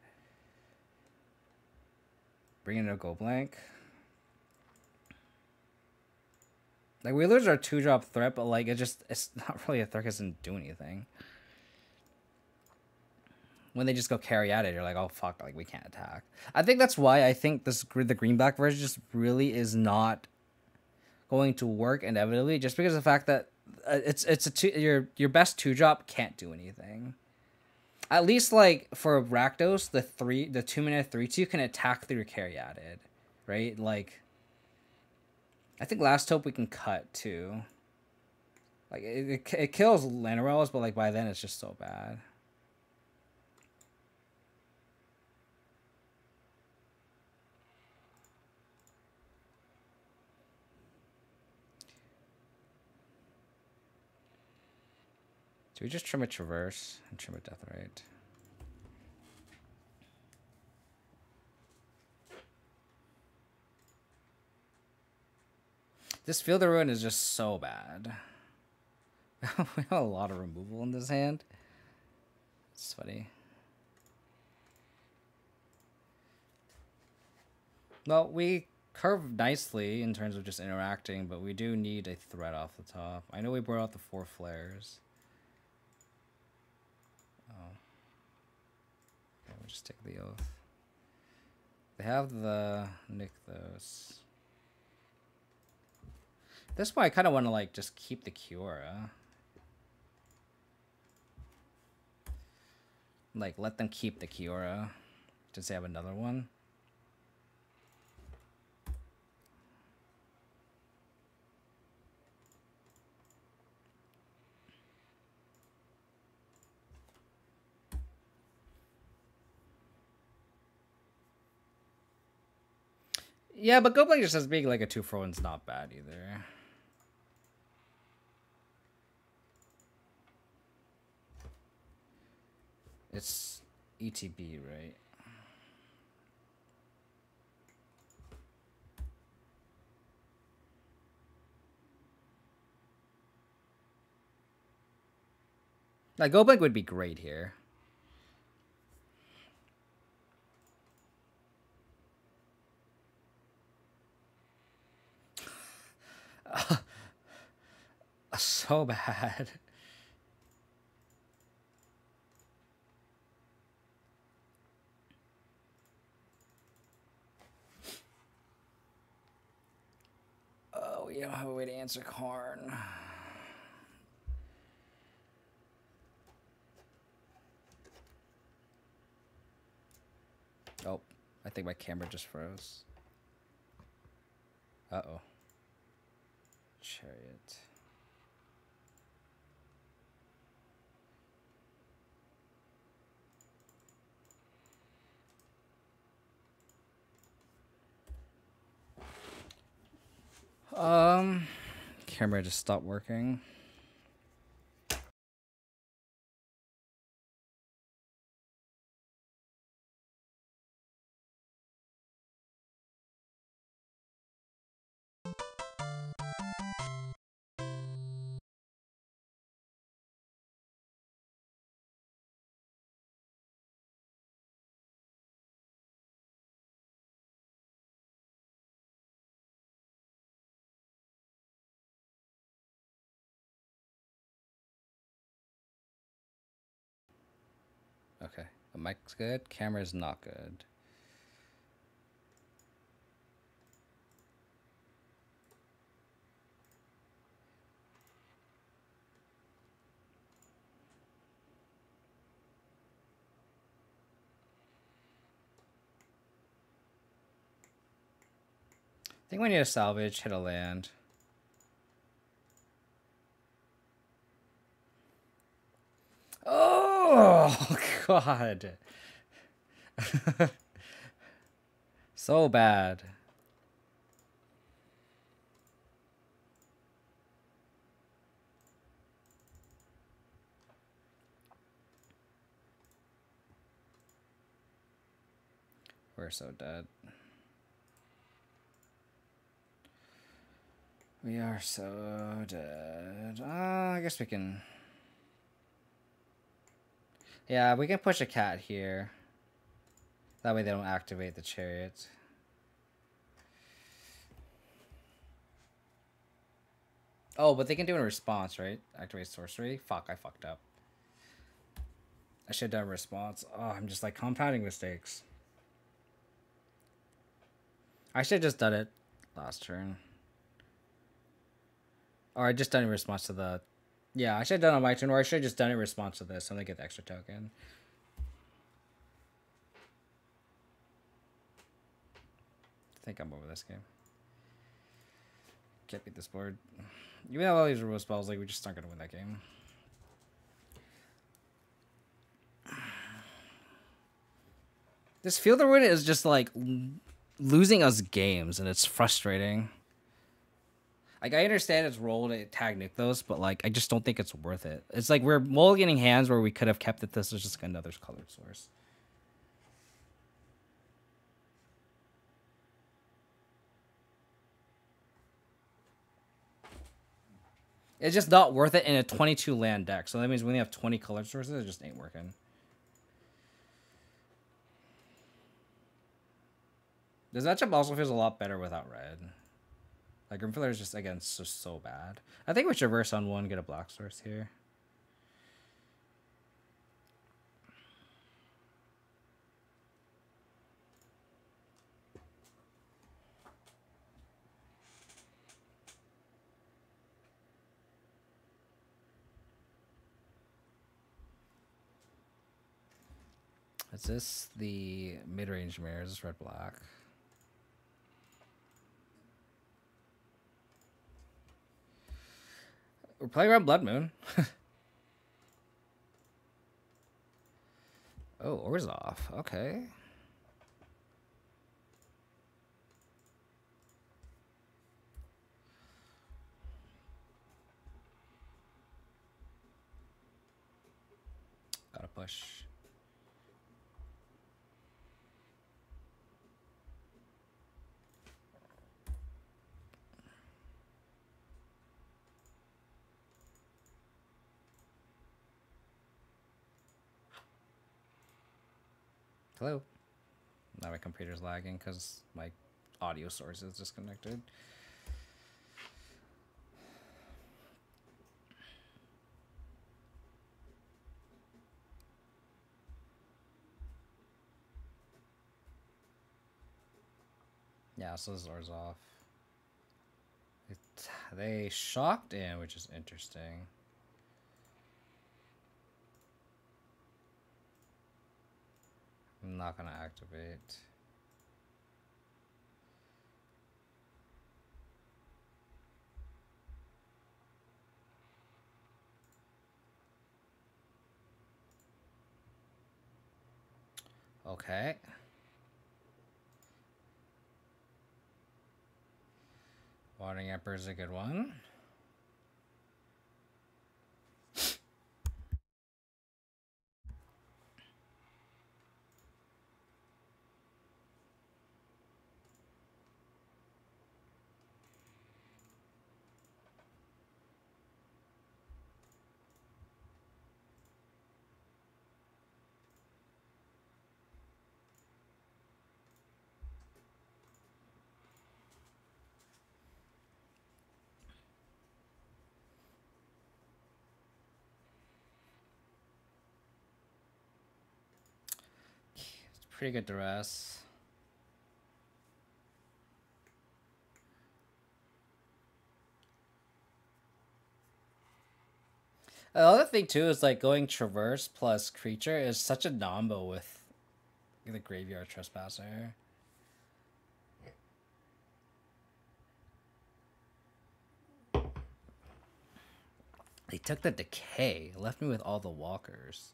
Bring in a Go Blank. Like Wheelers are a 2-drop threat, but like it's not really a threat because it doesn't do anything. When they just go carry at it, you're like, oh fuck, like we can't attack. I think that's why I think the green black version just really is not going to work inevitably, just because of the fact that your best 2-drop can't do anything. At least like for Rakdos, the 2-minute 3/2 can attack through carry added, right? Like I think Last Hope we can cut too. Like it kills Lanarels, but like by then it's just so bad. Do we just trim a Traverse and trim a Death Right? This Field of Ruin is just so bad. We have a lot of removal in this hand. It's funny. Well, we curve nicely in terms of just interacting, but we do need a threat off the top. I know we brought out the 4 flares. Oh. Okay, we'll just take the oath. They have the Nykthos. This point, I kind of want to like just keep the Kiora. Like, let them keep the Kiora. Since they have another one. Yeah, but Go Blank just as being like a 2-for-1's not bad either. It's ETB, right? Like, Go Blank would be great here. So bad. Oh, we don't have a way to answer Karn. Oh, I think my camera just froze. Uh-oh. Chariot. Camera just stopped working. Okay, the mic's good. Camera's not good. I think we need a salvage, hit a land. Oh, God. So bad. We're so dead. We are so dead. I guess we can... Yeah, we can push a cat here. That way they don't activate the chariot. Oh, but they can do it in response, right? Activate sorcery? Fuck, I fucked up. I should have done response. Oh, I'm just like compounding mistakes. I should have just done it last turn. Or I just done it in response to the... Yeah, I should have done it on my turn, or I should have just done it in response to this, so they get the extra token. I think I'm over this game. Can't beat this board. Even though all these removal spells, like, we just aren't gonna win that game. This Field of Ruin is just like losing us games, and it's frustrating. Like, I understand its role to tag nuke those, but like, I just don't think it's worth it. It's like we're mulliganing hands where we could have kept it. This is just another colored source. It's just not worth it in a 22 land deck. So that means when you have 20 colored sources, it just ain't working. This matchup also feels a lot better without red. Like, Grimflayer is just, again, so bad. I think we should reverse on one, get a black source here. Is this the mid-range mirror? Is this red-black? We're playing around Blood Moon. Oh, Orzhov. Okay. Gotta push. Hello. Now my computer's lagging because my audio source is disconnected. Yeah, so this is Orzhov. They shocked in, which is interesting. I'm not gonna activate. Okay. Wandering Emperor is a good one. Pretty good duress. The other thing too is like going traverse plus creature is such a combo with the graveyard trespasser. They took the decay, left me with all the walkers.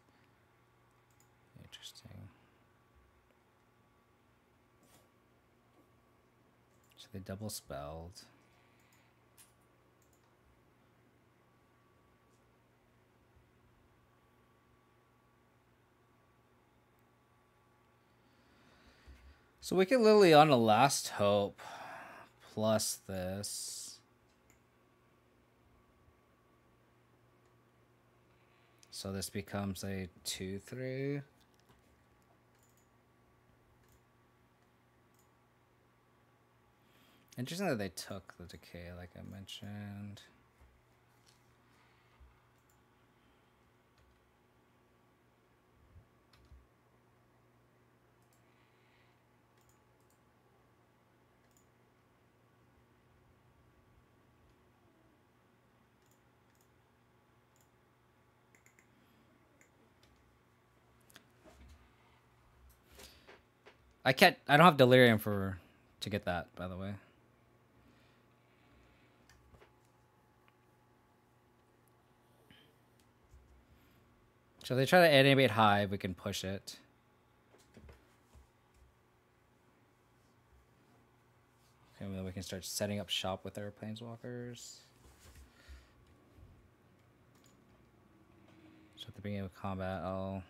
Interesting. So they double spelled. So we can literally on a last hope plus this. So this becomes a 2/3. Interesting that they took the decay, like I mentioned. I don't have Delirium to get that, by the way. So if they try to animate Hive, we can push it. Okay, well, we can start setting up shop with our planeswalkers. So at the beginning of combat, oh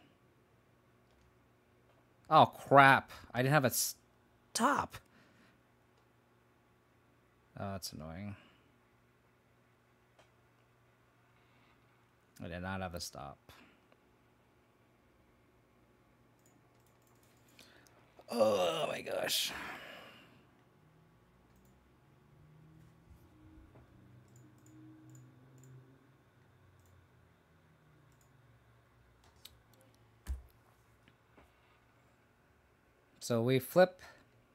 crap! I didn't have a stop. Oh, that's annoying. I did not have a stop. Oh my gosh. So we flip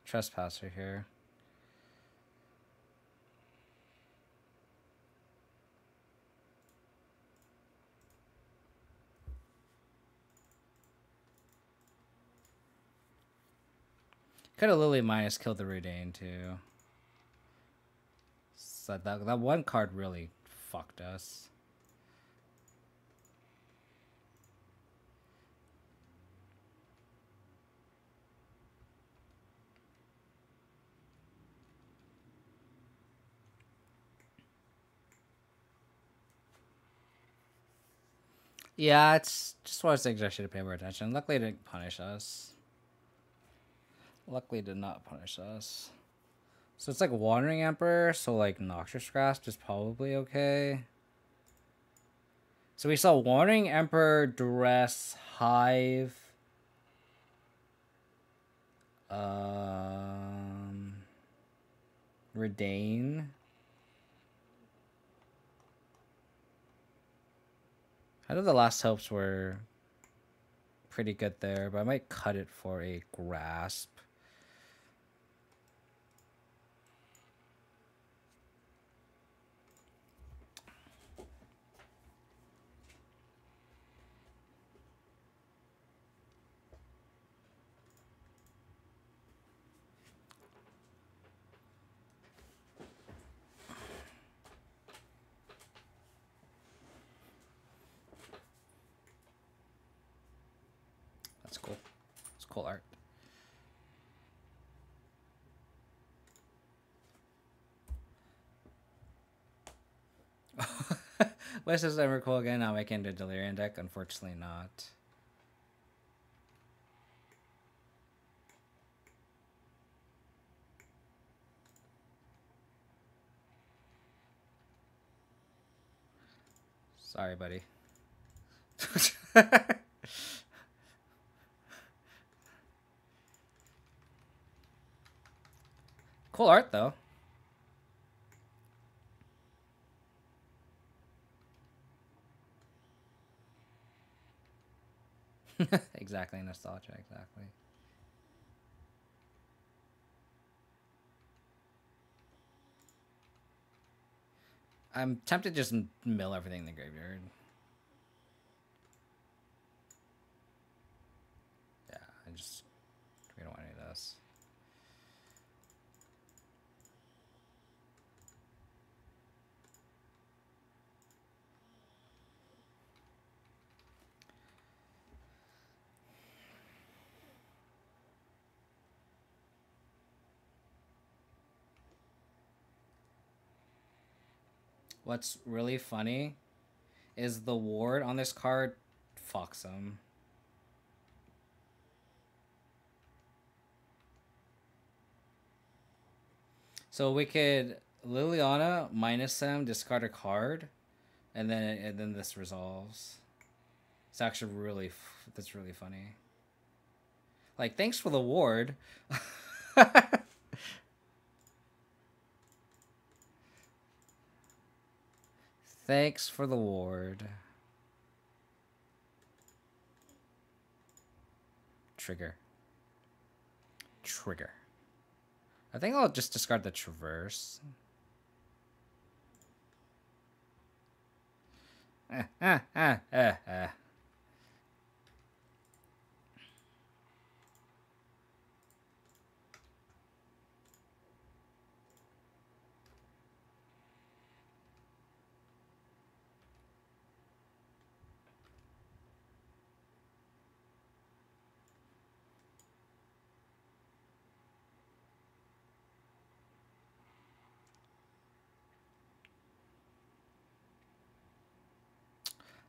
Trespasser here. Could have Lily minus killed the Rudane too. So that one card really fucked us. Yeah, it's just one of those things I should have paid more attention. Luckily, it didn't punish us. Luckily, it did not punish us. So it's like Wandering Emperor, so like Noxious Grasp is probably okay. So we saw Wandering Emperor, Duress, Hive, Redane. I know the last hopes were pretty good there, but I might cut it for a Grasp. That's cool. It's cool art. West is ever cool again. Now making the Delirium deck. Unfortunately, not. Sorry, buddy. Cool art, though. Exactly, nostalgia, exactly. I'm tempted to just mill everything in the graveyard. Yeah, we don't want any of this. What's really funny is the ward on this card fucks him. So we could Liliana minus him, discard a card, and then this resolves. It's actually that's really funny. Like, thanks for the ward. Thanks for the ward. Trigger. I think I'll just discard the Traverse.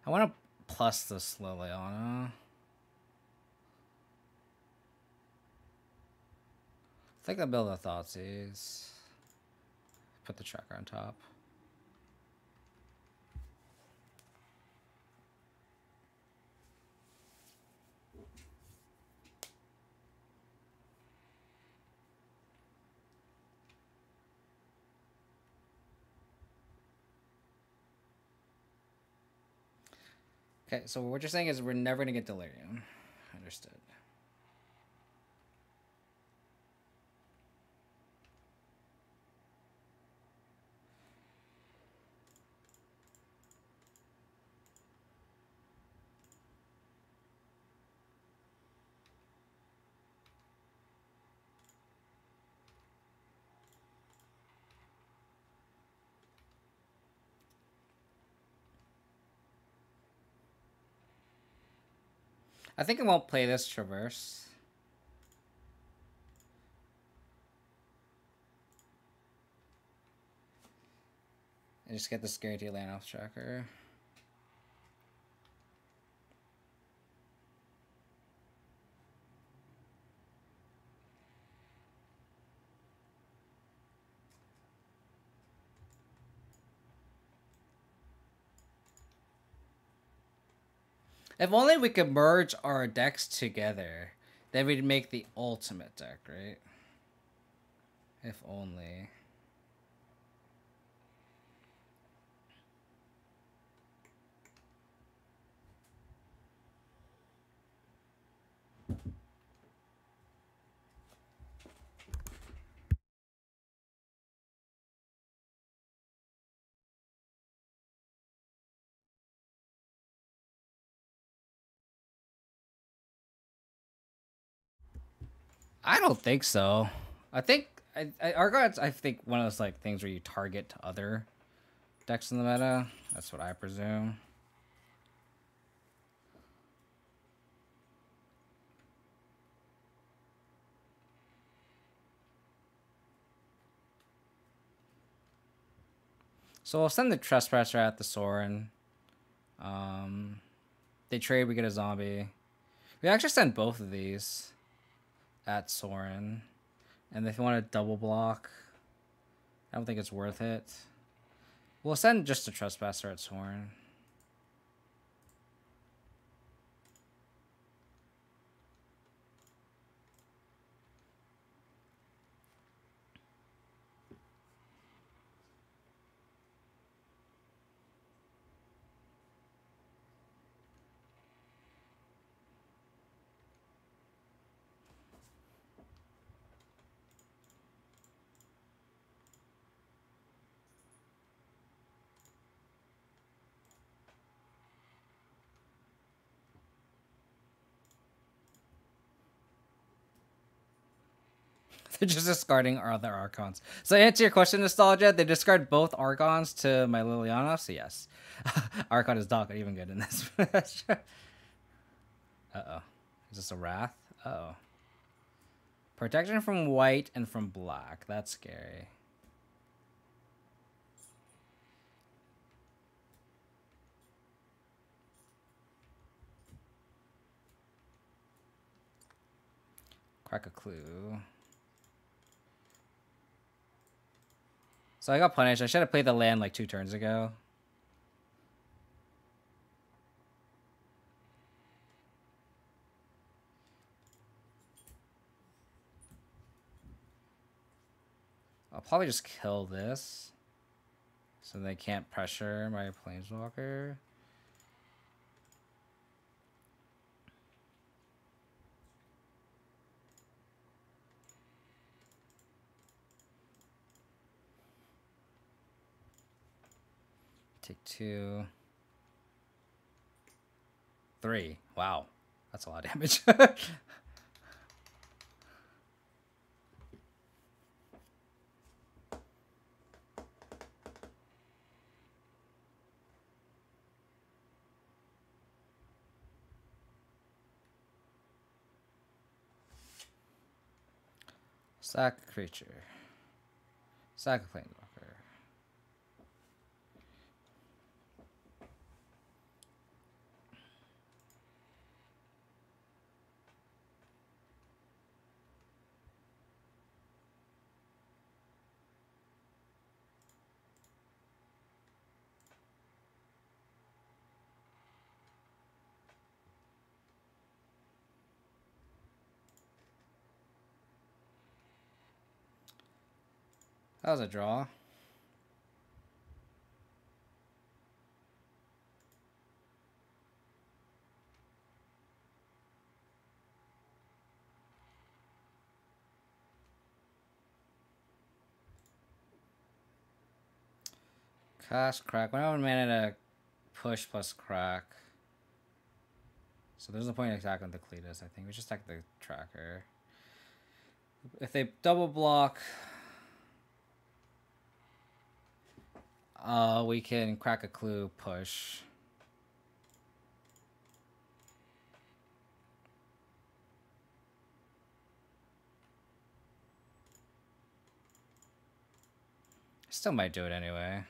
I want to plus this Liliana. I think I'll build a Thoughtseize. Put the tracker on top. Okay, so what you're saying is we're never going to get Delirium. Understood. I think I won't play this Traverse. And just get this guaranteed land off tracker. If only we could merge our decks together, then we'd make the ultimate deck, right? If only. I don't think so. I think Argod's, I think, one of those like things where you target to other decks in the meta. That's what I presume. So we'll send the Trespasser at the Sorin. They trade, we get a zombie. We actually send both of these at Soren. And if you want to double block, I don't think it's worth it. We'll send just a Trespasser at Soren. They're just discarding our other Archons. So to answer your question, Nostalgia, they discard both Archons to my Liliana, so yes. Archon is not even good in this match. Uh-oh. Is this a Wrath? Uh-oh. Protection from white and from black. That's scary. Crack a clue. So I got punished. I should have played the land like 2 turns ago. I'll probably just kill this, so they can't pressure my Planeswalker. Take 2. 3. Wow. That's a lot of damage. Sack a creature. Sack a Planeswalker. That was a draw. Cast crack. When I have a mana to push plus crack. So there's no point in attacking the Cletus, I think. We just attack the tracker. If they double block, we can crack a clue, push. Still might do it anyway.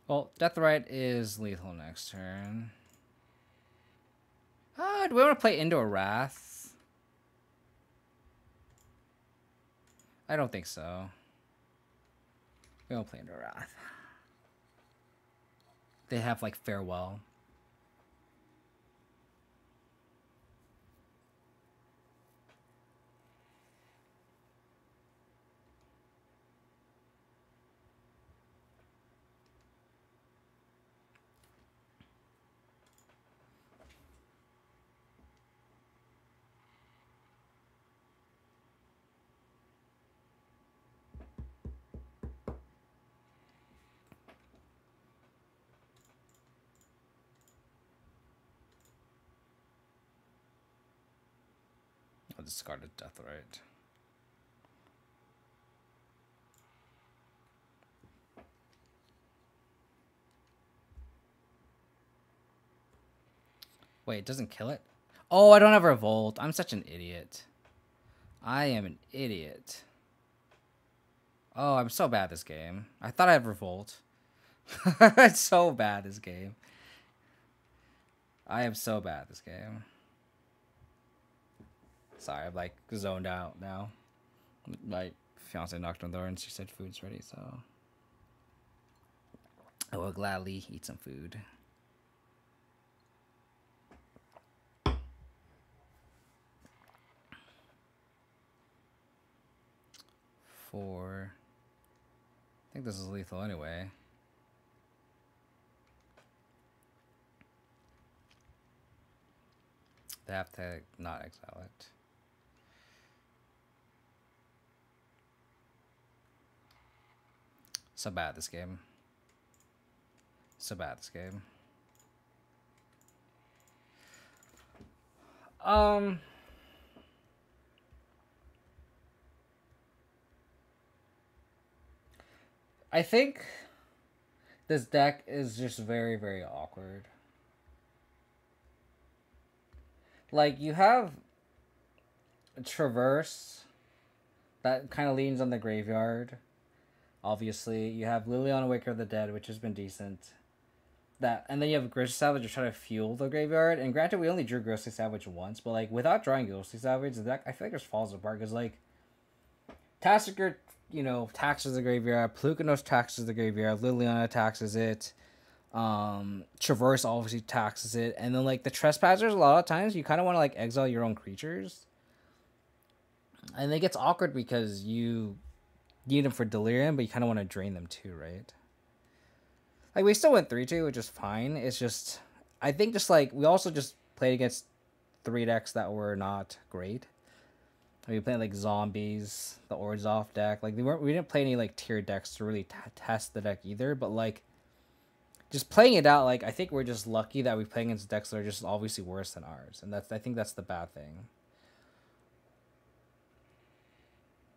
Well, Deathrite is lethal next turn. Do we want to play into a Wrath? I don't think so. We won't play into a Wrath. They have, like, Farewell. I'll discard a Deathrite. Wait, it doesn't kill it? Oh, I don't have Revolt. I'm such an idiot. I am an idiot. Oh, I'm so bad this game. I thought I had Revolt. It's so bad this game. I am so bad this game. Sorry, I'm like zoned out now. My fiance knocked on the door and she said food's ready, so I will gladly eat some food. I think this is lethal anyway. They have to not exile it. So bad this game. So bad this game. I think this deck is just very, very awkward. Like, you have Traverse that kind of leans on the graveyard. Obviously, you have Liliana Waker of the Dead, which has been decent. And then you have Ghostly Salvage to try to fuel the graveyard. And granted, we only drew Ghostly Salvage once, but like without drawing Ghostly Salvage, the deck I feel like just falls apart because like Tassiger, taxes the graveyard. Plukanos taxes the graveyard. Liliana taxes it. Traverse obviously taxes it, and then like the Trespassers, a lot of times you kind of want to like exile your own creatures, and it gets awkward because you need them for Delirium, but you kind of want to drain them too, right? Like we still went 3-2, which is fine. It's just I think just like we also just played against 3 decks that were not great. We played like zombies, the Orzhov deck. Like we didn't play any like tier decks to really test the deck either, but like. Just playing it out, like I think we're just lucky that we play against decks that are just obviously worse than ours, and I think that's the bad thing.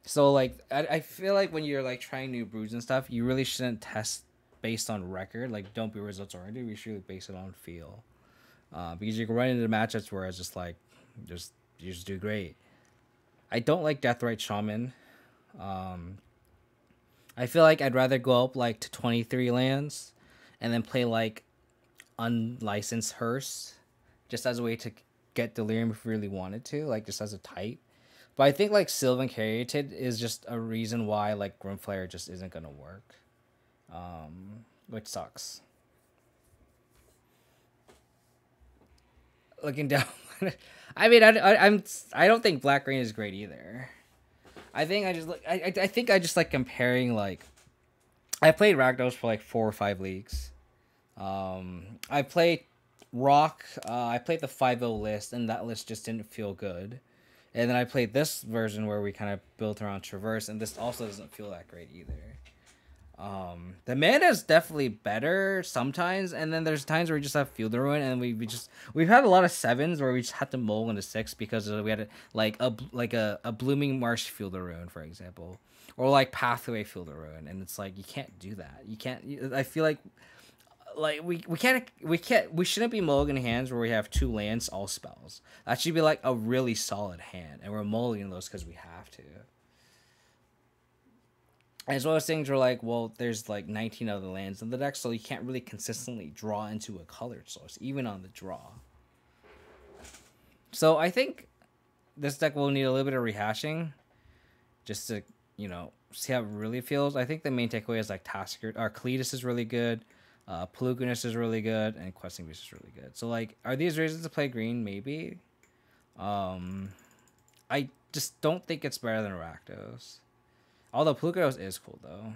So like I feel like when you're like trying new brews and stuff, you really shouldn't test based on record. Like don't be results oriented. We should base it on feel, because you can run into matchups where it's just like you just do great. I don't like Deathrite Shaman. I feel like I'd rather go up like to 23 lands. And then play like unlicensed Hearse, just as a way to get Delirium if we really wanted to, like just as a type. But I think like Sylvan Caryatid is just a reason why like Grimflayer just isn't gonna work, which sucks. Looking down, I mean I don't think Black Rain is great either. I think I just like comparing like. I played Rakdos for like 4 or 5 leagues. I played Rock. I played the 5-0 list, and that list just didn't feel good. And then I played this version where we kind of built around Traverse, and this also doesn't feel that great either. The mana is definitely better sometimes, and then there's times where we just have Field of Ruin, and we've had a lot of 7s where we just had to mull into 6 because we had a Blooming Marsh Field of Ruin, for example. Or like Pathway Field of Ruin, and it's like you can't do that. You can't. I feel like we shouldn't be mulliganing hands where we have 2 lands, all spells. That should be like a really solid hand, and we're mulliganing those because we have to. As well as things where like, well, there's like 19 other lands in the deck, so you can't really consistently draw into a colored source, even on the draw. So I think this deck will need a little bit of rehashing, just to. See how it really feels. I think the main takeaway is like Tasker or Cletus is really good, Pelucanus is really good, and Questing Beast is really good. So like, are these reasons to play green? Maybe. I just don't think it's better than Rakdos. Although Pelucanus is cool though.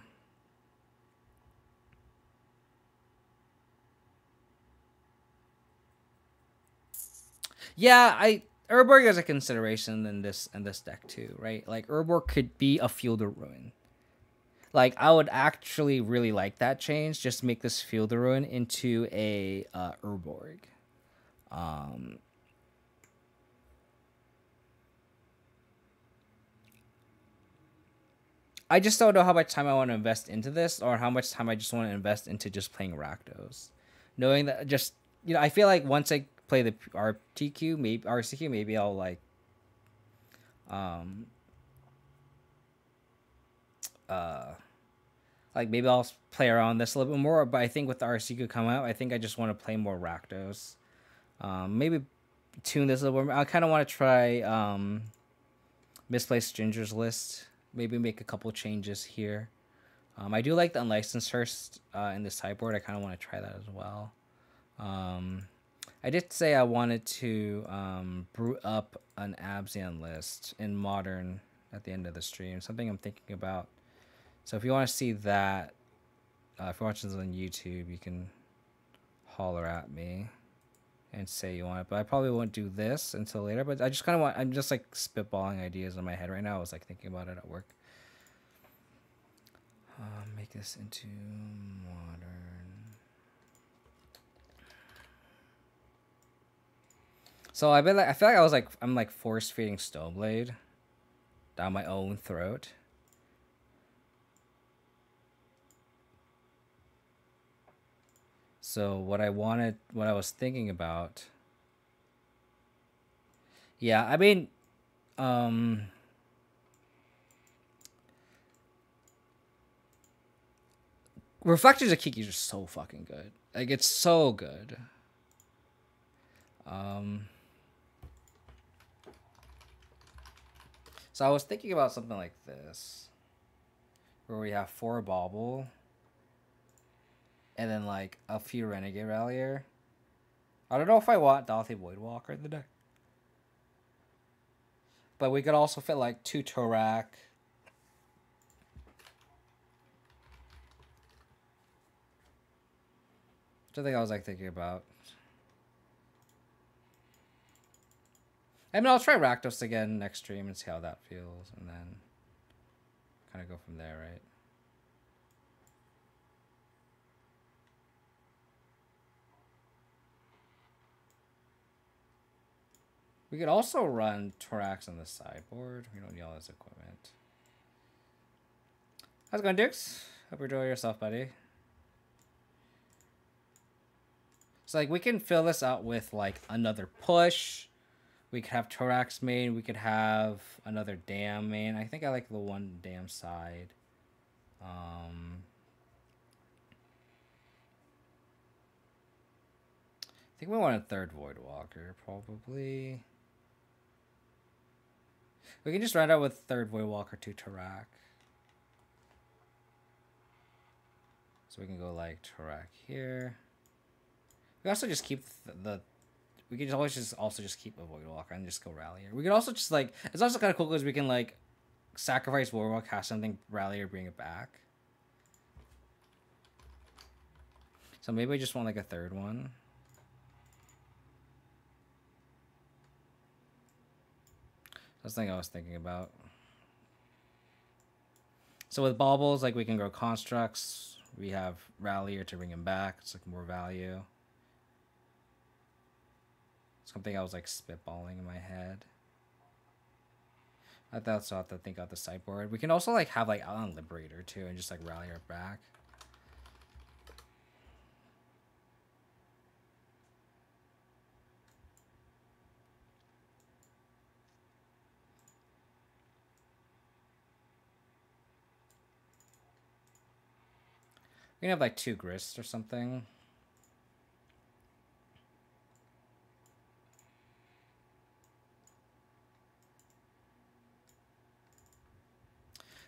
Yeah, Urborg is a consideration in this deck too, right? Like Urborg could be a Field of Ruin. Like I would actually really like that change. Just make this Field of Ruin into a Urborg. I just don't know how much time I want to invest into this, or how much time I just want to invest into just playing Rakdos. Knowing that just I feel like once I play the RCQ, maybe I'll like like maybe I'll play around this a little bit more. But I think with the RCQ come out, I think I just want to play more Rakdos. Maybe tune this a little more. I kind of want to try Misplaced Ginger's list. Maybe make a couple changes here. I do like the Unlicensed Hearst in the sideboard. I kind of want to try that as well. I did say I wanted to brew up an Abzan list in Modern at the end of the stream. Something I'm thinking about. So if you want to see that, if you're watching this on YouTube, you can holler at me and say you want it. But I probably won't do this until later. But I just kind of want, I'm just like spitballing ideas in my head right now. I was like thinking about it at work. Make this into Modern. So I feel like I'm like force feeding Stoneblade down my own throat. So what I was thinking about. Yeah, I mean, Reflections of Kiki are so fucking good. Like, it's so good. So I was thinking about something like this, where we have 4 Bauble, and then like a few Renegade Rallier. I don't know if I want Dauthi Voidwalker in the deck, but we could also fit like 2 Torak. Which I think I was like thinking about. I mean, I'll try Rakdos again next stream and see how that feels, and then kind of go from there, right? We could also run Torax on the sideboard. We don't need all this equipment. How's it going, Dukes? Hope you're enjoying yourself, buddy. So, like, we can fill this out with, like, another push. We could have Torax main. We could have another Dam main. I think I like the one Dam side. I think we want a 3rd Voidwalker, probably. We can just run out with 3rd Voidwalker to Torak. So we can go like Torak here. We also just keep we can always just also just keep a Voidwalker and just go Rallier. We can also just like, it's also kind of cool because we can like sacrifice Voidwalker, cast something, Rallier, bring it back. So maybe I just want like a 3rd one. That's the thing I was thinking about. So with Baubles, like we can go Constructs. We have Rallier to bring him back. It's like more value. Something I was like spitballing in my head. I also have to think out the sideboard. We can also like have like Allen Liberator too and just like rally her back. We can have like 2 Grist or something.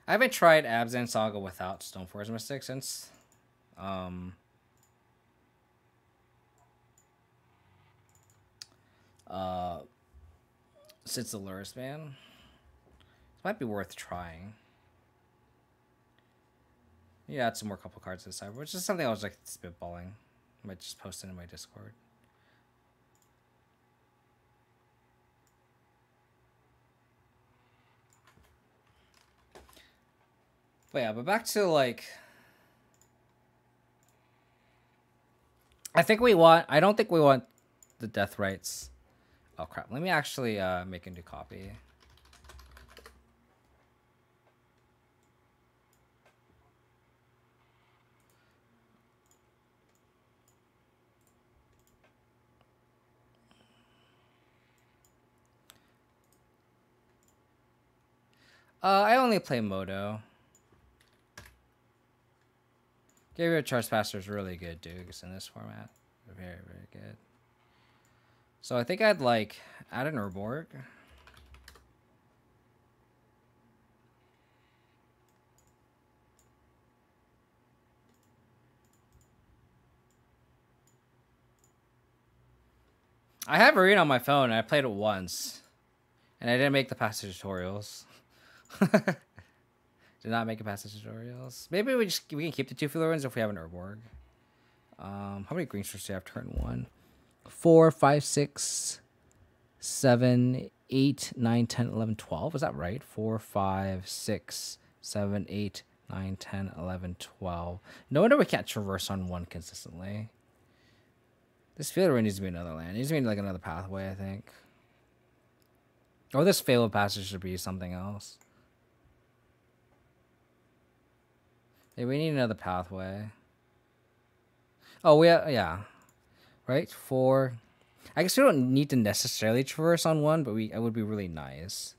I haven't tried Abzan Saga without Stoneforge Mystic since since the Lurus ban. It might be worth trying. Yeah, add some more couple cards this time, which is something I was like spitballing. I might just post it in my Discord. But yeah, but back to like, I don't think we want the Death Rights. Oh crap, let me actually make a new copy. I only play Modo. Graveyard Trespasser is really good, Dukes, in this format. Very, very good. So I think I'd like add an Urborg. I have Arena on my phone, and I played it once. And I didn't make the passage tutorials. Did not make it past the tutorials. Maybe we can keep the 2 Florins if we have an Urborg. How many green sources do you have turn 1? 4, 5, 6, 7, 8, 9, 10, 11, 12. Is that right? 4, 5, 6, 7, 8, 9, 10, 11, 12. No wonder we can't traverse on 1 consistently. This Fielder needs to be another land. It needs to be like another pathway, I think. Or this Fabled Passage should be something else. Hey, we need another pathway. Oh, yeah. Right? 4. I guess we don't need to necessarily traverse on 1, but it would be really nice.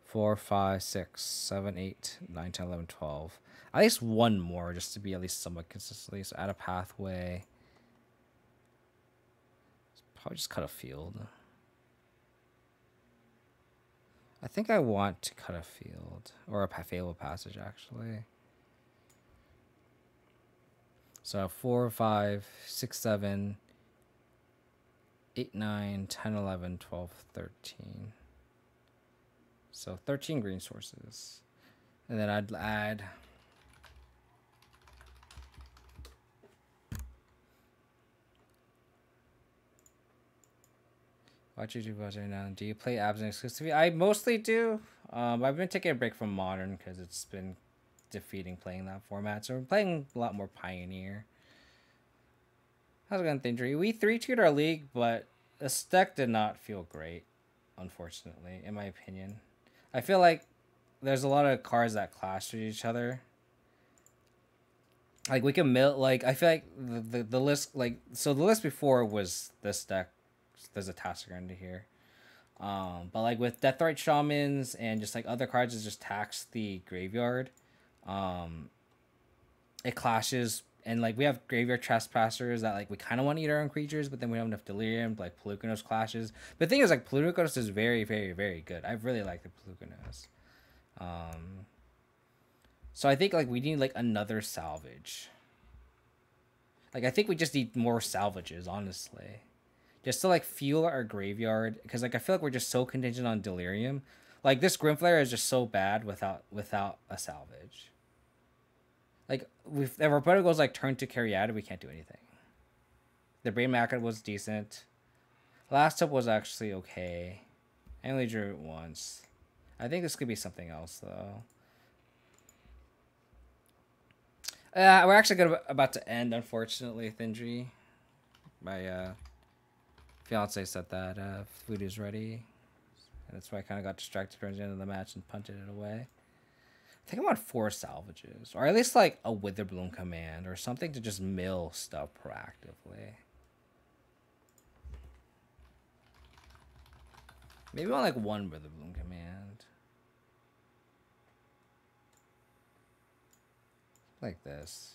4, 5, 6, 7, 8, 9, 10, 11, 12. At least 1 more, just to be at least somewhat consistently. So add a pathway. Probably just cut a field. I think I want to cut a field. Or a Fabled Passage, actually. So 4, 5, 6, 7, 8, 9, 10, 11, 12, 13. So 13 green sources. And then I'd add what you do right now. Do you play Abs and exclusively? I mostly do. I've been taking a break from Modern because it's been defeating playing that format. So we're playing a lot more Pioneer. How's it going, Thindry? We 3-2'd our league, but this deck did not feel great, unfortunately, in my opinion. I feel like there's a lot of cards that clash with each other. Like we can I feel like the list so the list before was this deck. There's a Tasker under here. But like with Deathrite Shamans and just like other cards that just tax the graveyard, it clashes, and like we have Graveyard Trespassers that like we kind of want to eat our own creatures, but then we don't have enough Delirium. Like Pelucanos clashes. But the thing is, like Pelucanos is very, very, very good. I really like the Pelucanos. So I think like we need like another salvage. Like I think we just need more salvages, honestly. Just to like fuel our graveyard, because like I feel like we're just so contingent on Delirium. Like this Grimflayer is just so bad without a salvage. Like if our opponent goes like turn to Caryatid, we can't do anything. The Brain Macket was decent. Last up was actually okay. I only drew it once. I think this could be something else though. We're actually about to end, unfortunately, Thindry. My fiance said that food is ready. And that's why I kind of got distracted towards the end of the match and punted it away. I think I want 4 salvages. Or at least like a Witherbloom command or something to just mill stuff proactively. Maybe I want like 1 Witherbloom command. Like this.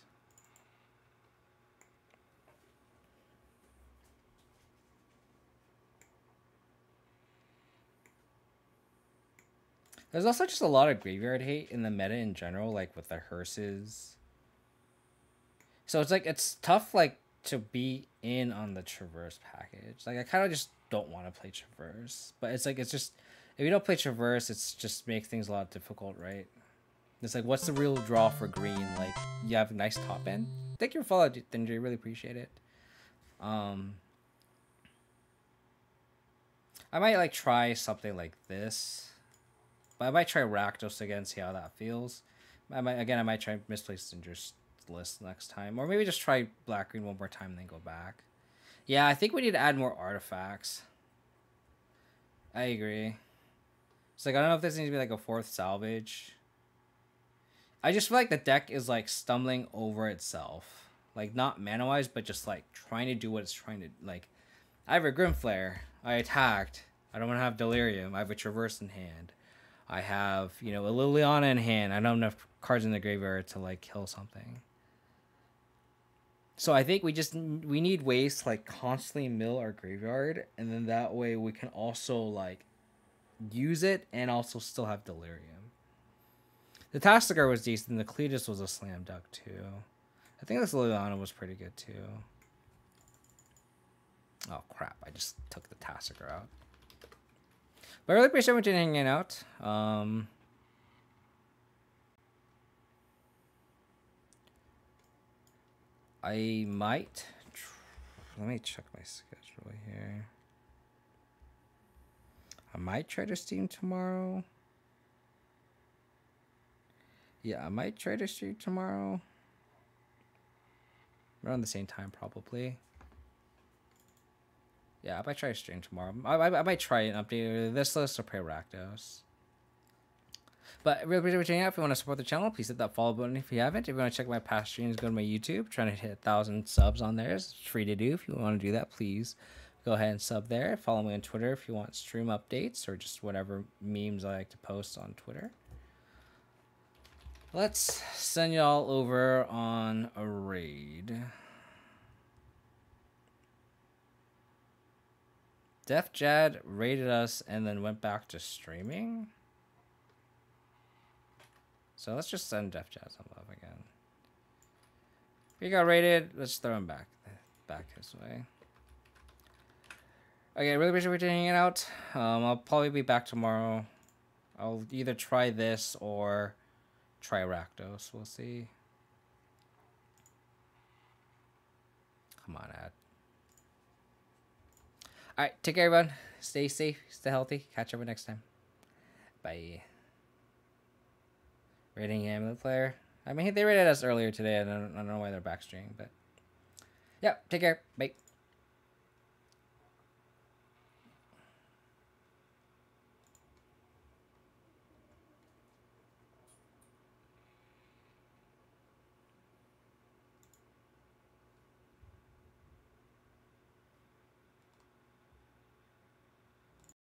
There's also just a lot of graveyard hate in the meta in general, like with the hearses. So it's like it's tough like to be in on the Traverse package. Like I kind of just don't want to play Traverse, but it's just if you don't play Traverse, it's just makes things a lot difficult, right? It's like, what's the real draw for green? Like, you have a nice top end. Thank you for following, Thindry. Really appreciate it. I might like try something like this, but I might try Rakdos again, see how that feels. I might try Misplaced Dangerous list next time, or maybe just try Black Green one more time and then go back. Yeah, I think we need to add more artifacts. I agree. It's like I don't know if this needs to be like a 4th salvage. I just feel like the deck is like stumbling over itself. Like not mana-wise, but just like trying to do what it's trying to like. I have a Grimflayer. I attacked. I don't want to have Delirium. I have a Traverse in hand. I have, a Liliana in hand. I don't have enough cards in the graveyard to like kill something. So I think we need ways to like constantly mill our graveyard, and then that way we can also like use it and also still have Delirium. The Tastigar was decent. The Cletus was a slam dunk too. I think this Liliana was pretty good too. Oh crap! I just took the Tastigar out. But I really appreciate everyone hanging out. I might. Let me check my schedule here. I might try to stream tomorrow. Yeah, I might try to stream tomorrow. Around the same time, probably. Yeah, I might try to stream tomorrow. I might try and update this list or play Rakdos. But really appreciate watching out. If you want to support the channel, please hit that follow button if you haven't. If you want to check my past streams, go to my YouTube. Trying to hit 1,000 subs on there. It's free to do. If you want to do that, please go ahead and sub there. Follow me on Twitter if you want stream updates or just whatever memes I like to post on Twitter. Let's send y'all over on a raid. Def Jad raided us and then went back to streaming. So let's just send Def Jad some love again. If he got raided, let's throw him back his way. Okay, really appreciate you hanging out. I'll probably be back tomorrow. I'll either try this or try Rakdos. We'll see. Come on, ad. Alright, take care, everyone. Stay safe, stay healthy. Catch everyone next time. Bye. Rating Amulet Player. I mean, they rated us earlier today. I don't know why they're backstreaming, but yeah, take care. Bye.